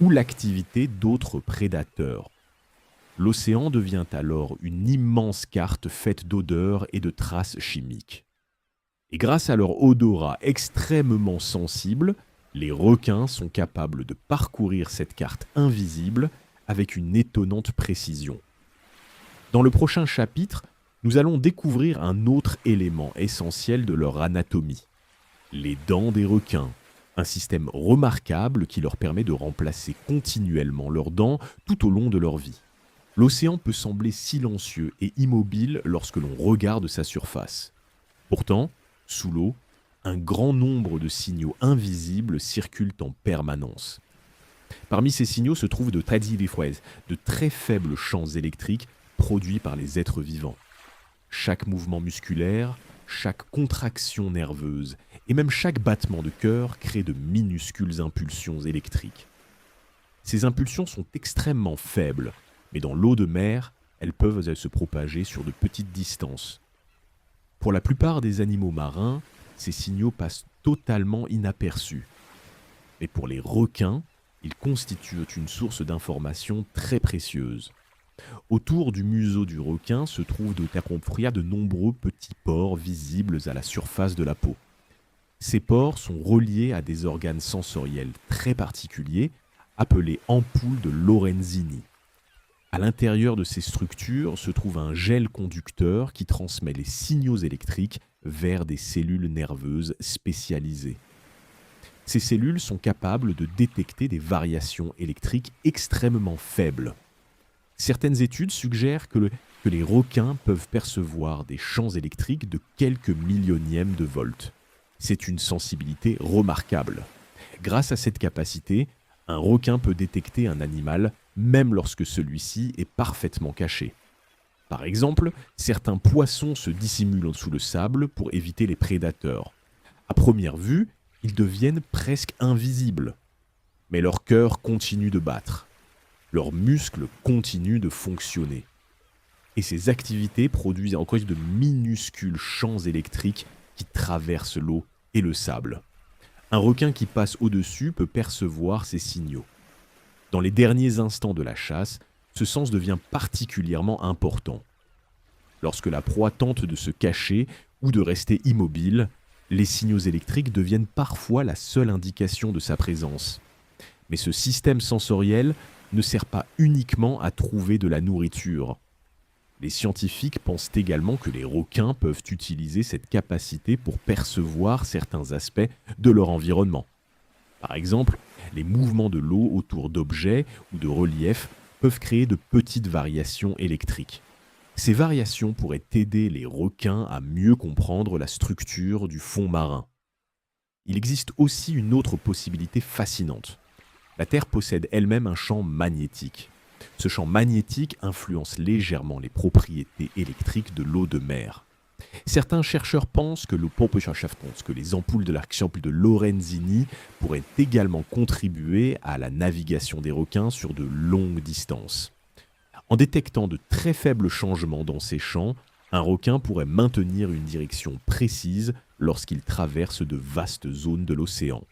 ou l'activité d'autres prédateurs. L'océan devient alors une immense carte faite d'odeurs et de traces chimiques. Et grâce à leur odorat extrêmement sensible, les requins sont capables de parcourir cette carte invisible avec une étonnante précision. Dans le prochain chapitre, nous allons découvrir un autre élément essentiel de leur anatomie, les dents des requins, un système remarquable qui leur permet de remplacer continuellement leurs dents tout au long de leur vie. L'océan peut sembler silencieux et immobile lorsque l'on regarde sa surface. Pourtant, sous l'eau, un grand nombre de signaux invisibles circulent en permanence. Parmi ces signaux se trouvent de très faibles champs électriques produits par les êtres vivants. Chaque mouvement musculaire, chaque contraction nerveuse et même chaque battement de cœur crée de minuscules impulsions électriques. Ces impulsions sont extrêmement faibles, mais dans l'eau de mer, elles peuvent se propager sur de petites distances. Pour la plupart des animaux marins, ces signaux passent totalement inaperçus. Mais pour les requins, ils constituent une source d'informations très précieuse. Autour du museau du requin se trouvent de nombreux petits pores visibles à la surface de la peau. Ces pores sont reliés à des organes sensoriels très particuliers, appelés ampoules de Lorenzini. À l'intérieur de ces structures se trouve un gel conducteur qui transmet les signaux électriques vers des cellules nerveuses spécialisées. Ces cellules sont capables de détecter des variations électriques extrêmement faibles. Certaines études suggèrent que les requins peuvent percevoir des champs électriques de quelques millionièmes de volts. C'est une sensibilité remarquable. Grâce à cette capacité, un requin peut détecter un animal même lorsque celui-ci est parfaitement caché. Par exemple, certains poissons se dissimulent sous le sable pour éviter les prédateurs. À première vue, ils deviennent presque invisibles. Mais leur cœur continue de battre. Leurs muscles continuent de fonctionner. Et ces activités produisent encore de minuscules champs électriques qui traversent l'eau et le sable. Un requin qui passe au-dessus peut percevoir ces signaux. Dans les derniers instants de la chasse, ce sens devient particulièrement important. Lorsque la proie tente de se cacher ou de rester immobile, les signaux électriques deviennent parfois la seule indication de sa présence. Mais ce système sensoriel ne sert pas uniquement à trouver de la nourriture. Les scientifiques pensent également que les requins peuvent utiliser cette capacité pour percevoir certains aspects de leur environnement. Par exemple, les mouvements de l'eau autour d'objets ou de reliefs peuvent créer de petites variations électriques. Ces variations pourraient aider les requins à mieux comprendre la structure du fond marin. Il existe aussi une autre possibilité fascinante. La Terre possède elle-même un champ magnétique. Ce champ magnétique influence légèrement les propriétés électriques de l'eau de mer. Certains chercheurs pensent que les ampoules de Lorenzini pourraient également contribuer à la navigation des requins sur de longues distances. En détectant de très faibles changements dans ces champs, un requin pourrait maintenir une direction précise lorsqu'il traverse de vastes zones de l'océan.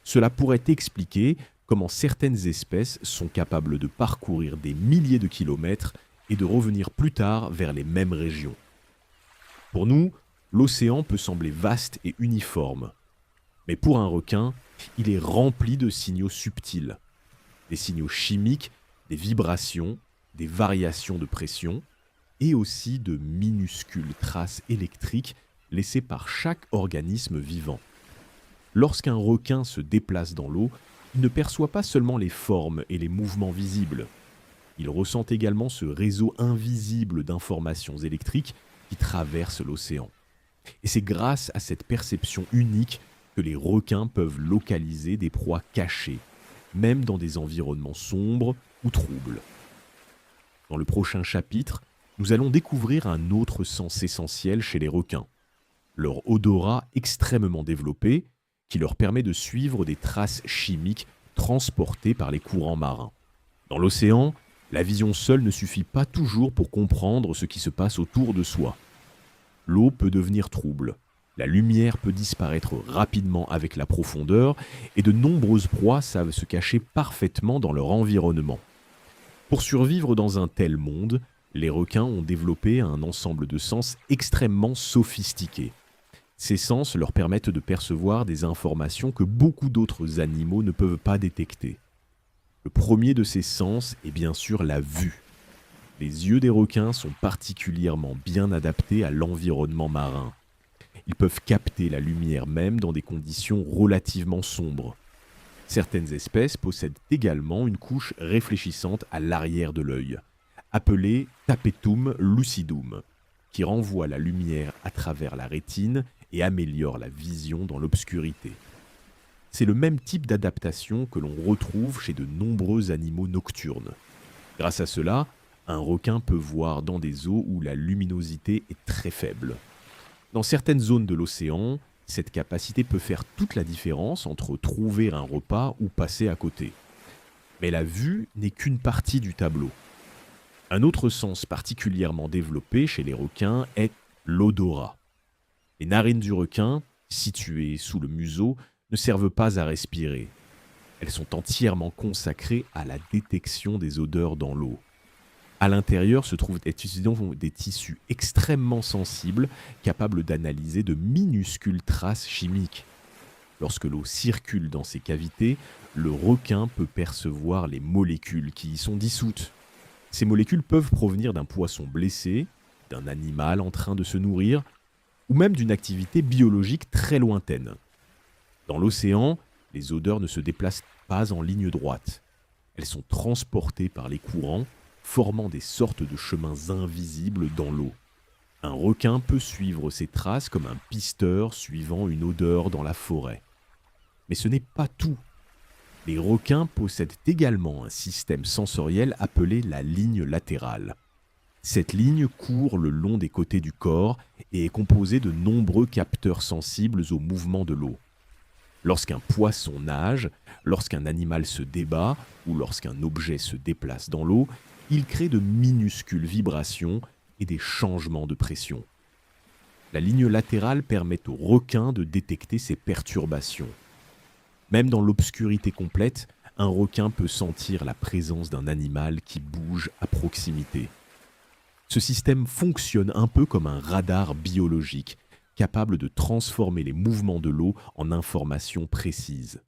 Cela pourrait expliquer comment certaines espèces sont capables de parcourir des milliers de kilomètres et de revenir plus tard vers les mêmes régions. Pour nous, l'océan peut sembler vaste et uniforme. Mais pour un requin, il est rempli de signaux subtils. Des signaux chimiques, des vibrations, des variations de pression et aussi de minuscules traces électriques laissées par chaque organisme vivant. Lorsqu'un requin se déplace dans l'eau, il ne perçoit pas seulement les formes et les mouvements visibles. Il ressent également ce réseau invisible d'informations électriques qui traverse l'océan. Et c'est grâce à cette perception unique que les requins peuvent localiser des proies cachées, même dans des environnements sombres ou troubles. Dans le prochain chapitre, nous allons découvrir un autre sens essentiel chez les requins, leur odorat extrêmement développé qui leur permet de suivre des traces chimiques transportées par les courants marins. Dans l'océan, la vision seule ne suffit pas toujours pour comprendre ce qui se passe autour de soi. L'eau peut devenir trouble, La lumière peut disparaître rapidement avec la profondeur et de nombreuses proies savent se cacher parfaitement dans leur environnement. Pour survivre dans un tel monde, les requins ont développé un ensemble de sens extrêmement sophistiqués. Ces sens leur permettent de percevoir des informations que beaucoup d'autres animaux ne peuvent pas détecter. Le premier de ces sens est bien sûr la vue. Les yeux des requins sont particulièrement bien adaptés à l'environnement marin. Ils peuvent capter la lumière même dans des conditions relativement sombres. Certaines espèces possèdent également une couche réfléchissante à l'arrière de l'œil, appelée tapetum lucidum, qui renvoie la lumière à travers la rétine et améliore la vision dans l'obscurité. C'est le même type d'adaptation que l'on retrouve chez de nombreux animaux nocturnes. Grâce à cela, un requin peut voir dans des eaux où la luminosité est très faible. Dans certaines zones de l'océan, cette capacité peut faire toute la différence entre trouver un repas ou passer à côté. Mais la vue n'est qu'une partie du tableau. Un autre sens particulièrement développé chez les requins est l'odorat. Les narines du requin, situées sous le museau, ne servent pas à respirer. Elles sont entièrement consacrées à la détection des odeurs dans l'eau. À l'intérieur se trouvent des tissus extrêmement sensibles, capables d'analyser de minuscules traces chimiques. Lorsque l'eau circule dans ces cavités, le requin peut percevoir les molécules qui y sont dissoutes. Ces molécules peuvent provenir d'un poisson blessé, d'un animal en train de se nourrir, ou même d'une activité biologique très lointaine. Dans l'océan, les odeurs ne se déplacent pas en ligne droite. Elles sont transportées par les courants, formant des sortes de chemins invisibles dans l'eau. Un requin peut suivre ces traces comme un pisteur suivant une odeur dans la forêt. Mais ce n'est pas tout. Les requins possèdent également un système sensoriel appelé la ligne latérale. Cette ligne court le long des côtés du corps et est composée de nombreux capteurs sensibles au mouvement de l'eau. Lorsqu'un poisson nage, lorsqu'un animal se débat ou lorsqu'un objet se déplace dans l'eau, il crée de minuscules vibrations et des changements de pression. La ligne latérale permet aux requins de détecter ces perturbations. Même dans l'obscurité complète, un requin peut sentir la présence d'un animal qui bouge à proximité. Ce système fonctionne un peu comme un radar biologique, capable de transformer les mouvements de l'eau en informations précises.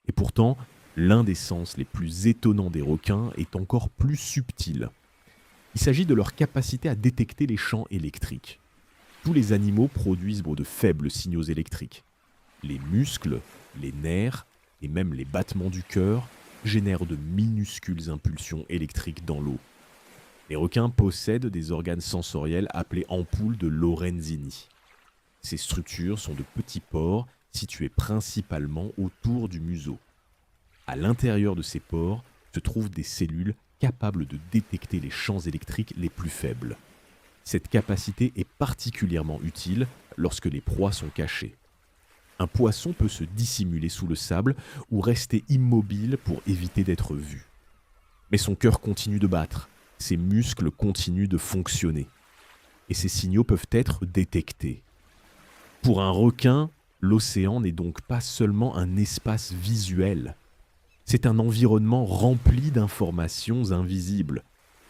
Et pourtant, l'un des sens les plus étonnants des requins est encore plus subtil. Il s'agit de leur capacité à détecter les champs électriques. Tous les animaux produisent de faibles signaux électriques. Les muscles, les nerfs et même les battements du cœur génèrent de minuscules impulsions électriques dans l'eau. Les requins possèdent des organes sensoriels appelés ampoules de Lorenzini. Ces structures sont de petits pores situés principalement autour du museau. À l'intérieur de ces pores se trouvent des cellules capables de détecter les champs électriques les plus faibles. Cette capacité est particulièrement utile lorsque les proies sont cachées. Un poisson peut se dissimuler sous le sable ou rester immobile pour éviter d'être vu. Mais son cœur continue de battre, ses muscles continuent de fonctionner. Et ces signaux peuvent être détectés. Pour un requin, l'océan n'est donc pas seulement un espace visuel. C'est un environnement rempli d'informations invisibles,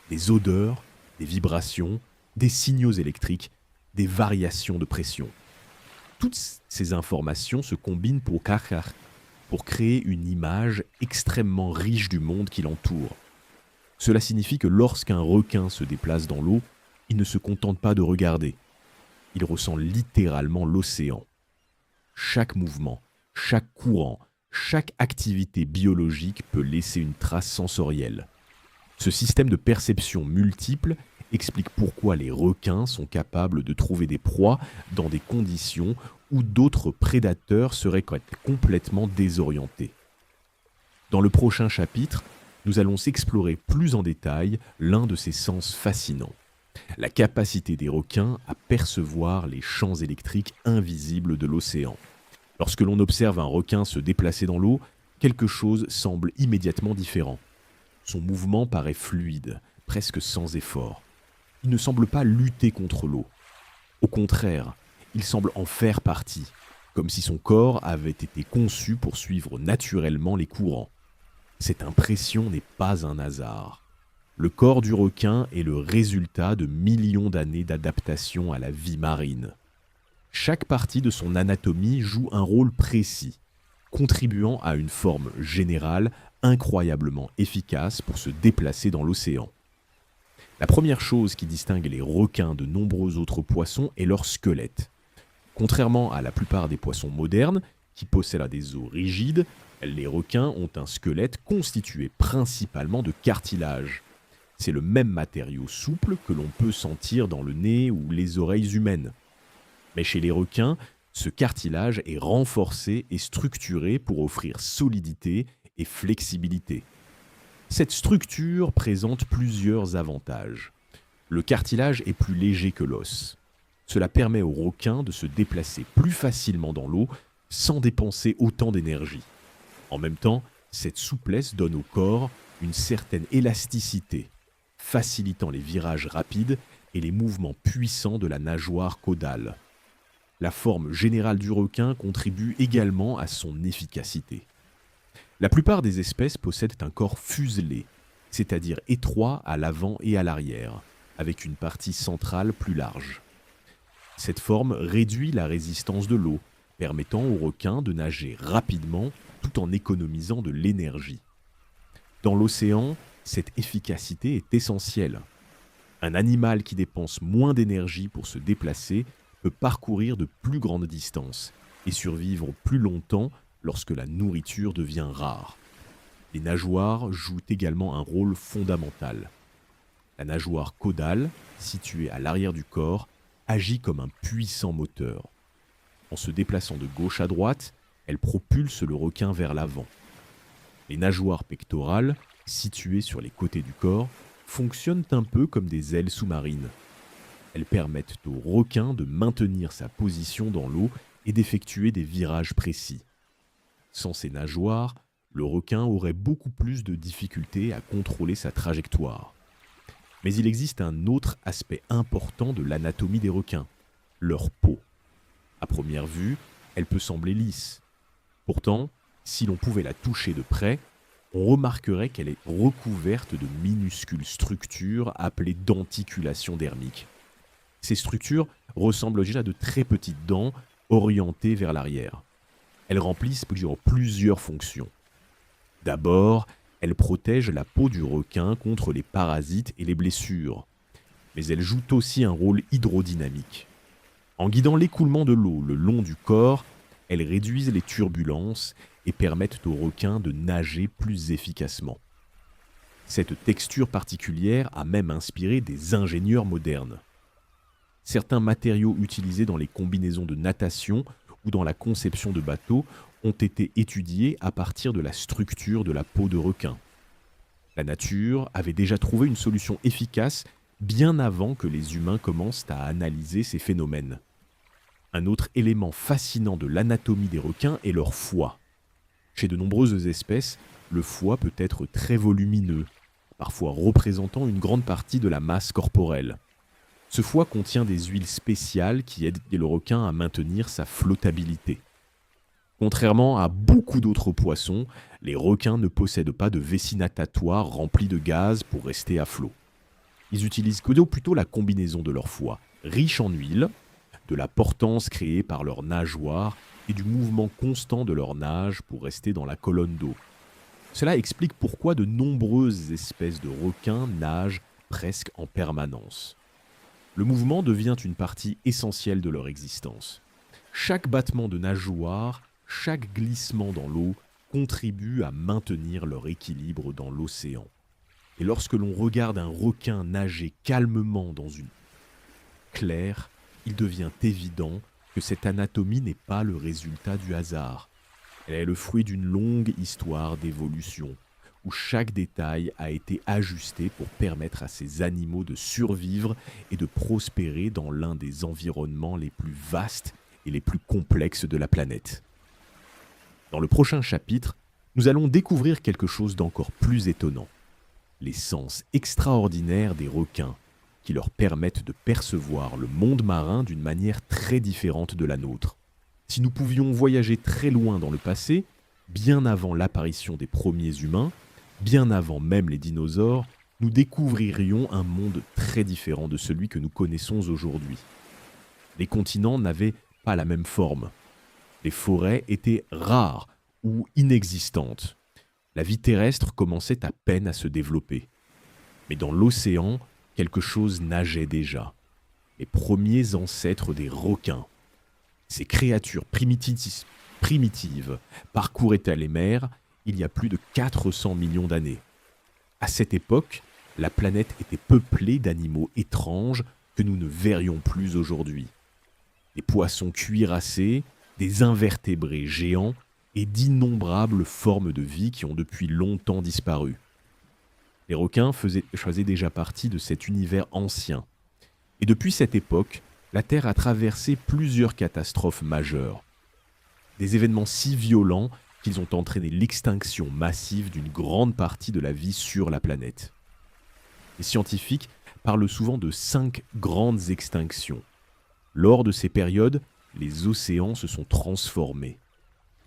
des odeurs, des vibrations, des signaux électriques, des variations de pression. Toutes ces informations se combinent pour créer une image extrêmement riche du monde qui l'entoure. Cela signifie que lorsqu'un requin se déplace dans l'eau, il ne se contente pas de regarder. Il ressent littéralement l'océan. Chaque mouvement, chaque courant, chaque activité biologique peut laisser une trace sensorielle. Ce système de perception multiple explique pourquoi les requins sont capables de trouver des proies dans des conditions où d'autres prédateurs seraient complètement désorientés. Dans le prochain chapitre, nous allons explorer plus en détail l'un de ces sens fascinants, la capacité des requins à percevoir les champs électriques invisibles de l'océan. Lorsque l'on observe un requin se déplacer dans l'eau, quelque chose semble immédiatement différent. Son mouvement paraît fluide, presque sans effort. Il ne semble pas lutter contre l'eau. Au contraire, il semble en faire partie, comme si son corps avait été conçu pour suivre naturellement les courants. Cette impression n'est pas un hasard. Le corps du requin est le résultat de millions d'années d'adaptation à la vie marine. Chaque partie de son anatomie joue un rôle précis, contribuant à une forme générale incroyablement efficace pour se déplacer dans l'océan. La première chose qui distingue les requins de nombreux autres poissons est leur squelette. Contrairement à la plupart des poissons modernes, qui possèdent des os rigides, les requins ont un squelette constitué principalement de cartilage. C'est le même matériau souple que l'on peut sentir dans le nez ou les oreilles humaines. Mais chez les requins, ce cartilage est renforcé et structuré pour offrir solidité et flexibilité. Cette structure présente plusieurs avantages. Le cartilage est plus léger que l'os. Cela permet aux requins de se déplacer plus facilement dans l'eau sans dépenser autant d'énergie. En même temps, cette souplesse donne au corps une certaine élasticité, facilitant les virages rapides et les mouvements puissants de la nageoire caudale. La forme générale du requin contribue également à son efficacité. La plupart des espèces possèdent un corps fuselé, c'est-à-dire étroit à l'avant et à l'arrière, avec une partie centrale plus large. Cette forme réduit la résistance de l'eau, permettant aux requins de nager rapidement tout en économisant de l'énergie. Dans l'océan, cette efficacité est essentielle. Un animal qui dépense moins d'énergie pour se déplacer peut parcourir de plus grandes distances et survivre plus longtemps lorsque la nourriture devient rare. Les nageoires jouent également un rôle fondamental. La nageoire caudale, située à l'arrière du corps, agit comme un puissant moteur. En se déplaçant de gauche à droite, elle propulse le requin vers l'avant. Les nageoires pectorales, situées sur les côtés du corps, fonctionnent un peu comme des ailes sous-marines. Elles permettent au requin de maintenir sa position dans l'eau et d'effectuer des virages précis. Sans ces nageoires, le requin aurait beaucoup plus de difficultés à contrôler sa trajectoire. Mais il existe un autre aspect important de l'anatomie des requins, leur peau. À première vue, elle peut sembler lisse. Pourtant, si l'on pouvait la toucher de près, on remarquerait qu'elle est recouverte de minuscules structures appelées denticulations dermiques. Ces structures ressemblent déjà à de très petites dents orientées vers l'arrière. Elles remplissent plusieurs fonctions. D'abord, elles protègent la peau du requin contre les parasites et les blessures. Mais elles jouent aussi un rôle hydrodynamique. En guidant l'écoulement de l'eau le long du corps, elles réduisent les turbulences et permettent aux requins de nager plus efficacement. Cette texture particulière a même inspiré des ingénieurs modernes. Certains matériaux utilisés dans les combinaisons de natation ou dans la conception de bateaux ont été étudiés à partir de la structure de la peau de requin. La nature avait déjà trouvé une solution efficace bien avant que les humains commencent à analyser ces phénomènes. Un autre élément fascinant de l'anatomie des requins est leur foie. Chez de nombreuses espèces, le foie peut être très volumineux, parfois représentant une grande partie de la masse corporelle. Ce foie contient des huiles spéciales qui aident le requin à maintenir sa flottabilité. Contrairement à beaucoup d'autres poissons, les requins ne possèdent pas de vessie natatoire remplie de gaz pour rester à flot. Ils utilisent plutôt la combinaison de leur foie, riche en huile, de la portance créée par leurs nageoires et du mouvement constant de leur nage pour rester dans la colonne d'eau. Cela explique pourquoi de nombreuses espèces de requins nagent presque en permanence. Le mouvement devient une partie essentielle de leur existence. Chaque battement de nageoire, chaque glissement dans l'eau contribue à maintenir leur équilibre dans l'océan. Et lorsque l'on regarde un requin nager calmement dans une claire, il devient évident que cette anatomie n'est pas le résultat du hasard. Elle est le fruit d'une longue histoire d'évolution, où chaque détail a été ajusté pour permettre à ces animaux de survivre et de prospérer dans l'un des environnements les plus vastes et les plus complexes de la planète. Dans le prochain chapitre, nous allons découvrir quelque chose d'encore plus étonnant. Les sens extraordinaires des requins, qui leur permettent de percevoir le monde marin d'une manière très différente de la nôtre. Si nous pouvions voyager très loin dans le passé, bien avant l'apparition des premiers humains, bien avant même les dinosaures, nous découvririons un monde très différent de celui que nous connaissons aujourd'hui. Les continents n'avaient pas la même forme. Les forêts étaient rares ou inexistantes. La vie terrestre commençait à peine à se développer. Mais dans l'océan, quelque chose nageait déjà. Les premiers ancêtres des requins. Ces créatures primitives parcouraient les mers il y a plus de 400 millions d'années. À cette époque, la planète était peuplée d'animaux étranges que nous ne verrions plus aujourd'hui. Des poissons cuirassés, des invertébrés géants et d'innombrables formes de vie qui ont depuis longtemps disparu. Les requins faisaient déjà partie de cet univers ancien. Et depuis cette époque, la Terre a traversé plusieurs catastrophes majeures. Des événements si violents qu'ils ont entraîné l'extinction massive d'une grande partie de la vie sur la planète. Les scientifiques parlent souvent de 5 grandes extinctions. Lors de ces périodes, les océans se sont transformés.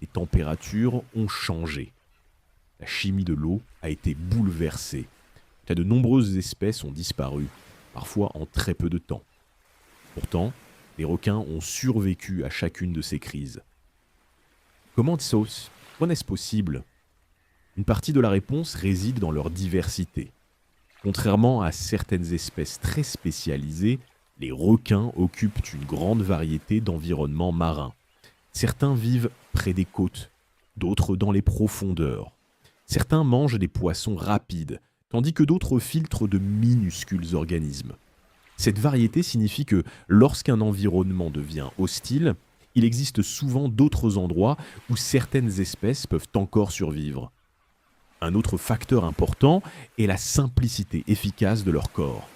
Les températures ont changé. La chimie de l'eau a été bouleversée. De nombreuses espèces ont disparu, parfois en très peu de temps. Pourtant, les requins ont survécu à chacune de ces crises. Comment est-ce possible ? Une partie de la réponse réside dans leur diversité. Contrairement à certaines espèces très spécialisées, les requins occupent une grande variété d'environnements marins. Certains vivent près des côtes, d'autres dans les profondeurs. Certains mangent des poissons rapides, tandis que d'autres filtrent de minuscules organismes. Cette variété signifie que lorsqu'un environnement devient hostile, il existe souvent d'autres endroits où certaines espèces peuvent encore survivre. Un autre facteur important est la simplicité efficace de leur corps.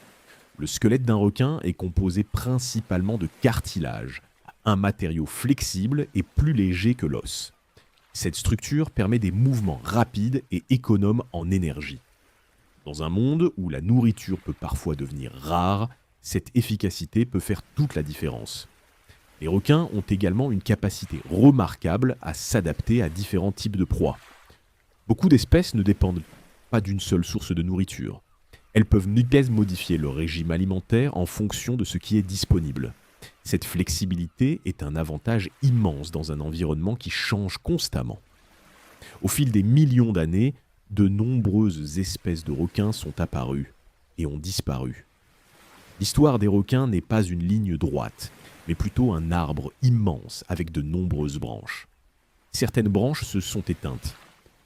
Le squelette d'un requin est composé principalement de cartilage, un matériau flexible et plus léger que l'os. Cette structure permet des mouvements rapides et économes en énergie. Dans un monde où la nourriture peut parfois devenir rare, cette efficacité peut faire toute la différence. Les requins ont également une capacité remarquable à s'adapter à différents types de proies. Beaucoup d'espèces ne dépendent pas d'une seule source de nourriture. Elles peuvent modifier leur régime alimentaire en fonction de ce qui est disponible. Cette flexibilité est un avantage immense dans un environnement qui change constamment. Au fil des millions d'années, de nombreuses espèces de requins sont apparues et ont disparu. L'histoire des requins n'est pas une ligne droite, mais plutôt un arbre immense avec de nombreuses branches. Certaines branches se sont éteintes.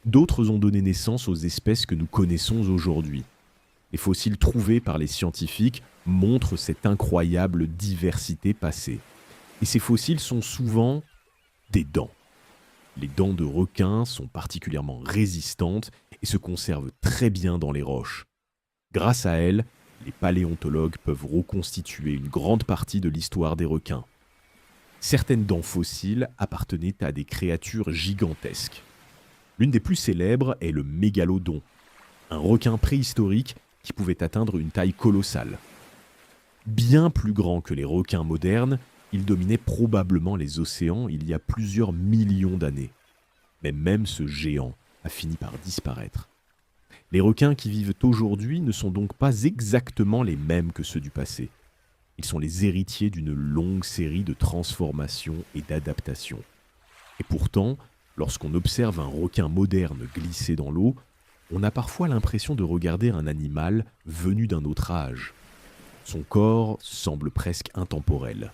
D'autres ont donné naissance aux espèces que nous connaissons aujourd'hui. Les fossiles trouvés par les scientifiques montrent cette incroyable diversité passée. Et ces fossiles sont souvent des dents. Les dents de requin sont particulièrement résistantes et se conservent très bien dans les roches. Grâce à elles, les paléontologues peuvent reconstituer une grande partie de l'histoire des requins. Certaines dents fossiles appartenaient à des créatures gigantesques. L'une des plus célèbres est le mégalodon, un requin préhistorique qui pouvait atteindre une taille colossale. Bien plus grand que les requins modernes, il dominait probablement les océans il y a plusieurs millions d'années. Mais même ce géant a fini par disparaître. Les requins qui vivent aujourd'hui ne sont donc pas exactement les mêmes que ceux du passé. Ils sont les héritiers d'une longue série de transformations et d'adaptations. Et pourtant, lorsqu'on observe un requin moderne glisser dans l'eau, on a parfois l'impression de regarder un animal venu d'un autre âge. Son corps semble presque intemporel.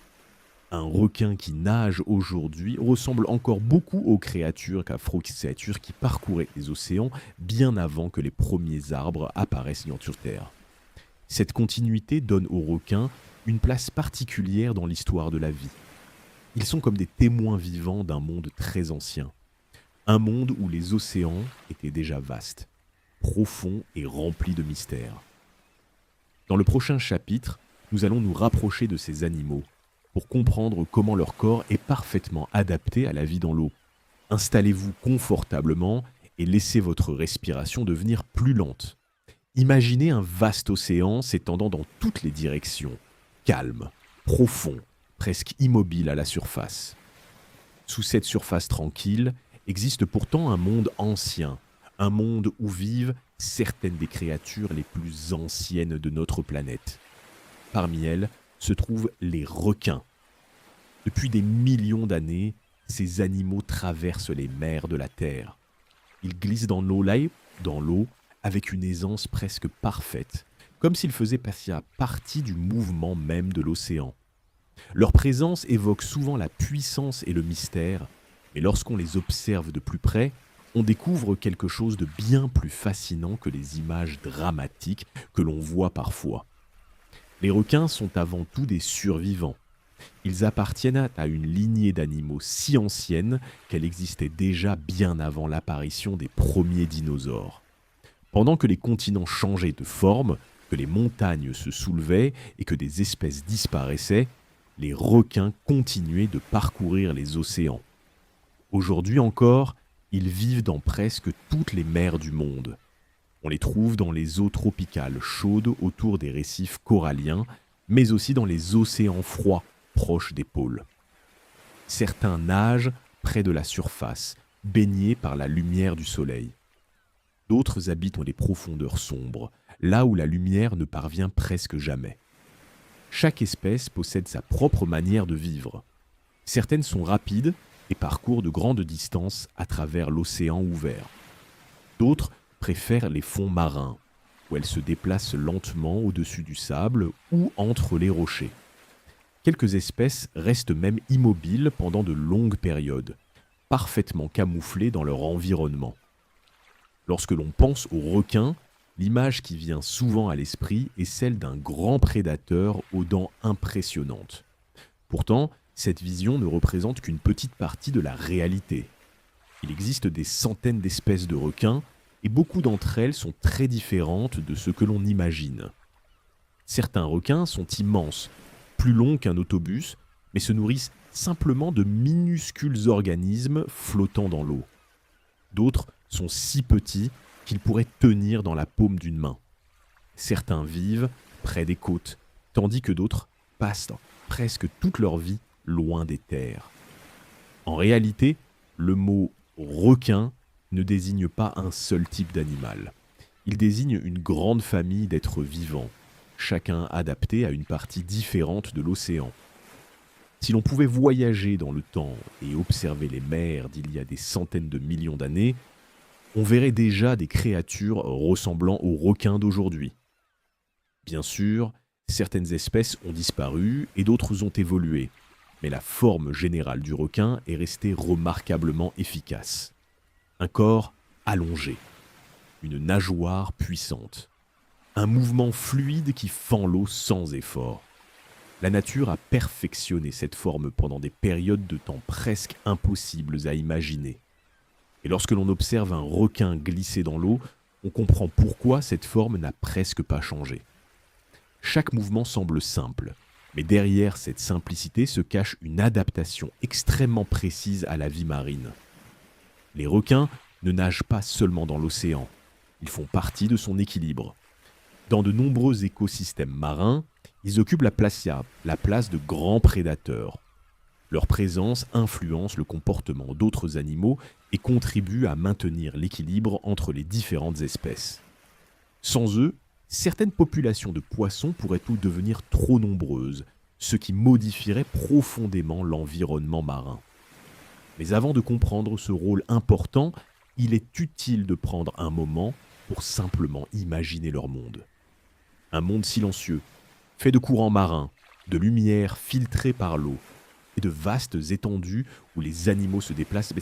Un requin qui nage aujourd'hui ressemble encore beaucoup aux créatures qui parcouraient les océans bien avant que les premiers arbres apparaissent sur Terre. Cette continuité donne aux requins une place particulière dans l'histoire de la vie. Ils sont comme des témoins vivants d'un monde très ancien. Un monde où les océans étaient déjà vastes, profonds et remplis de mystères. Dans le prochain chapitre, nous allons nous rapprocher de ces animaux pour comprendre comment leur corps est parfaitement adapté à la vie dans l'eau. Installez-vous confortablement et laissez votre respiration devenir plus lente. Imaginez un vaste océan s'étendant dans toutes les directions, calme, profond, presque immobile à la surface. Sous cette surface tranquille existe pourtant un monde ancien, un monde où vivent certaines des créatures les plus anciennes de notre planète. Parmi elles se trouvent les requins. Depuis des millions d'années, ces animaux traversent les mers de la Terre. Ils glissent dans l'eau avec une aisance presque parfaite, comme s'ils faisaient partie du mouvement même de l'océan. Leur présence évoque souvent la puissance et le mystère, mais lorsqu'on les observe de plus près, on découvre quelque chose de bien plus fascinant que les images dramatiques que l'on voit parfois. Les requins sont avant tout des survivants. Ils appartiennent à une lignée d'animaux si ancienne qu'elle existait déjà bien avant l'apparition des premiers dinosaures. Pendant que les continents changeaient de forme, que les montagnes se soulevaient et que des espèces disparaissaient, les requins continuaient de parcourir les océans. Aujourd'hui encore, ils vivent dans presque toutes les mers du monde. On les trouve dans les eaux tropicales chaudes autour des récifs coralliens, mais aussi dans les océans froids proches des pôles. Certains nagent près de la surface, baignés par la lumière du soleil. D'autres habitent dans les profondeurs sombres, là où la lumière ne parvient presque jamais. Chaque espèce possède sa propre manière de vivre. Certaines sont rapides et parcourent de grandes distances à travers l'océan ouvert. D'autres préfèrent les fonds marins, où elles se déplacent lentement au-dessus du sable ou entre les rochers. Quelques espèces restent même immobiles pendant de longues périodes, parfaitement camouflées dans leur environnement. Lorsque l'on pense aux requins, l'image qui vient souvent à l'esprit est celle d'un grand prédateur aux dents impressionnantes. Pourtant, cette vision ne représente qu'une petite partie de la réalité. Il existe des centaines d'espèces de requins et beaucoup d'entre elles sont très différentes de ce que l'on imagine. Certains requins sont immenses, plus longs qu'un autobus, mais se nourrissent simplement de minuscules organismes flottant dans l'eau. D'autres sont si petits qu'ils pourraient tenir dans la paume d'une main. Certains vivent près des côtes, tandis que d'autres passent presque toute leur vie loin des terres. En réalité, le mot « requin » ne désigne pas un seul type d'animal. Il désigne une grande famille d'êtres vivants, chacun adapté à une partie différente de l'océan. Si l'on pouvait voyager dans le temps et observer les mers d'il y a des centaines de millions d'années, on verrait déjà des créatures ressemblant aux requins d'aujourd'hui. Bien sûr, certaines espèces ont disparu et d'autres ont évolué, mais la forme générale du requin est restée remarquablement efficace. Un corps allongé, une nageoire puissante, un mouvement fluide qui fend l'eau sans effort. La nature a perfectionné cette forme pendant des périodes de temps presque impossibles à imaginer. Et lorsque l'on observe un requin glisser dans l'eau, on comprend pourquoi cette forme n'a presque pas changé. Chaque mouvement semble simple, mais derrière cette simplicité se cache une adaptation extrêmement précise à la vie marine. Les requins ne nagent pas seulement dans l'océan, ils font partie de son équilibre. Dans de nombreux écosystèmes marins, ils occupent la place de grands prédateurs. Leur présence influence le comportement d'autres animaux et contribue à maintenir l'équilibre entre les différentes espèces. Sans eux, certaines populations de poissons pourraient tout devenir trop nombreuses, ce qui modifierait profondément l'environnement marin. Mais avant de comprendre ce rôle important, il est utile de prendre un moment pour simplement imaginer leur monde. Un monde silencieux, fait de courants marins, de lumière filtrée par l'eau, et de vastes étendues où les animaux se déplacent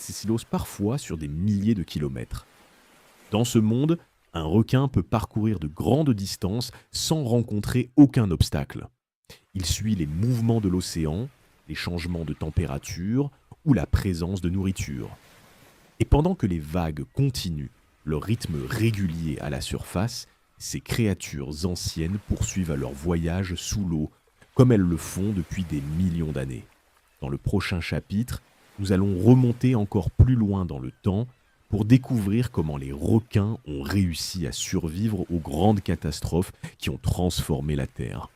parfois sur des milliers de kilomètres. Dans ce monde, un requin peut parcourir de grandes distances sans rencontrer aucun obstacle. Il suit les mouvements de l'océan, les changements de température ou la présence de nourriture. Et pendant que les vagues continuent leur rythme régulier à la surface, ces créatures anciennes poursuivent leur voyage sous l'eau, comme elles le font depuis des millions d'années. Dans le prochain chapitre, nous allons remonter encore plus loin dans le temps pour découvrir comment les requins ont réussi à survivre aux grandes catastrophes qui ont transformé la Terre.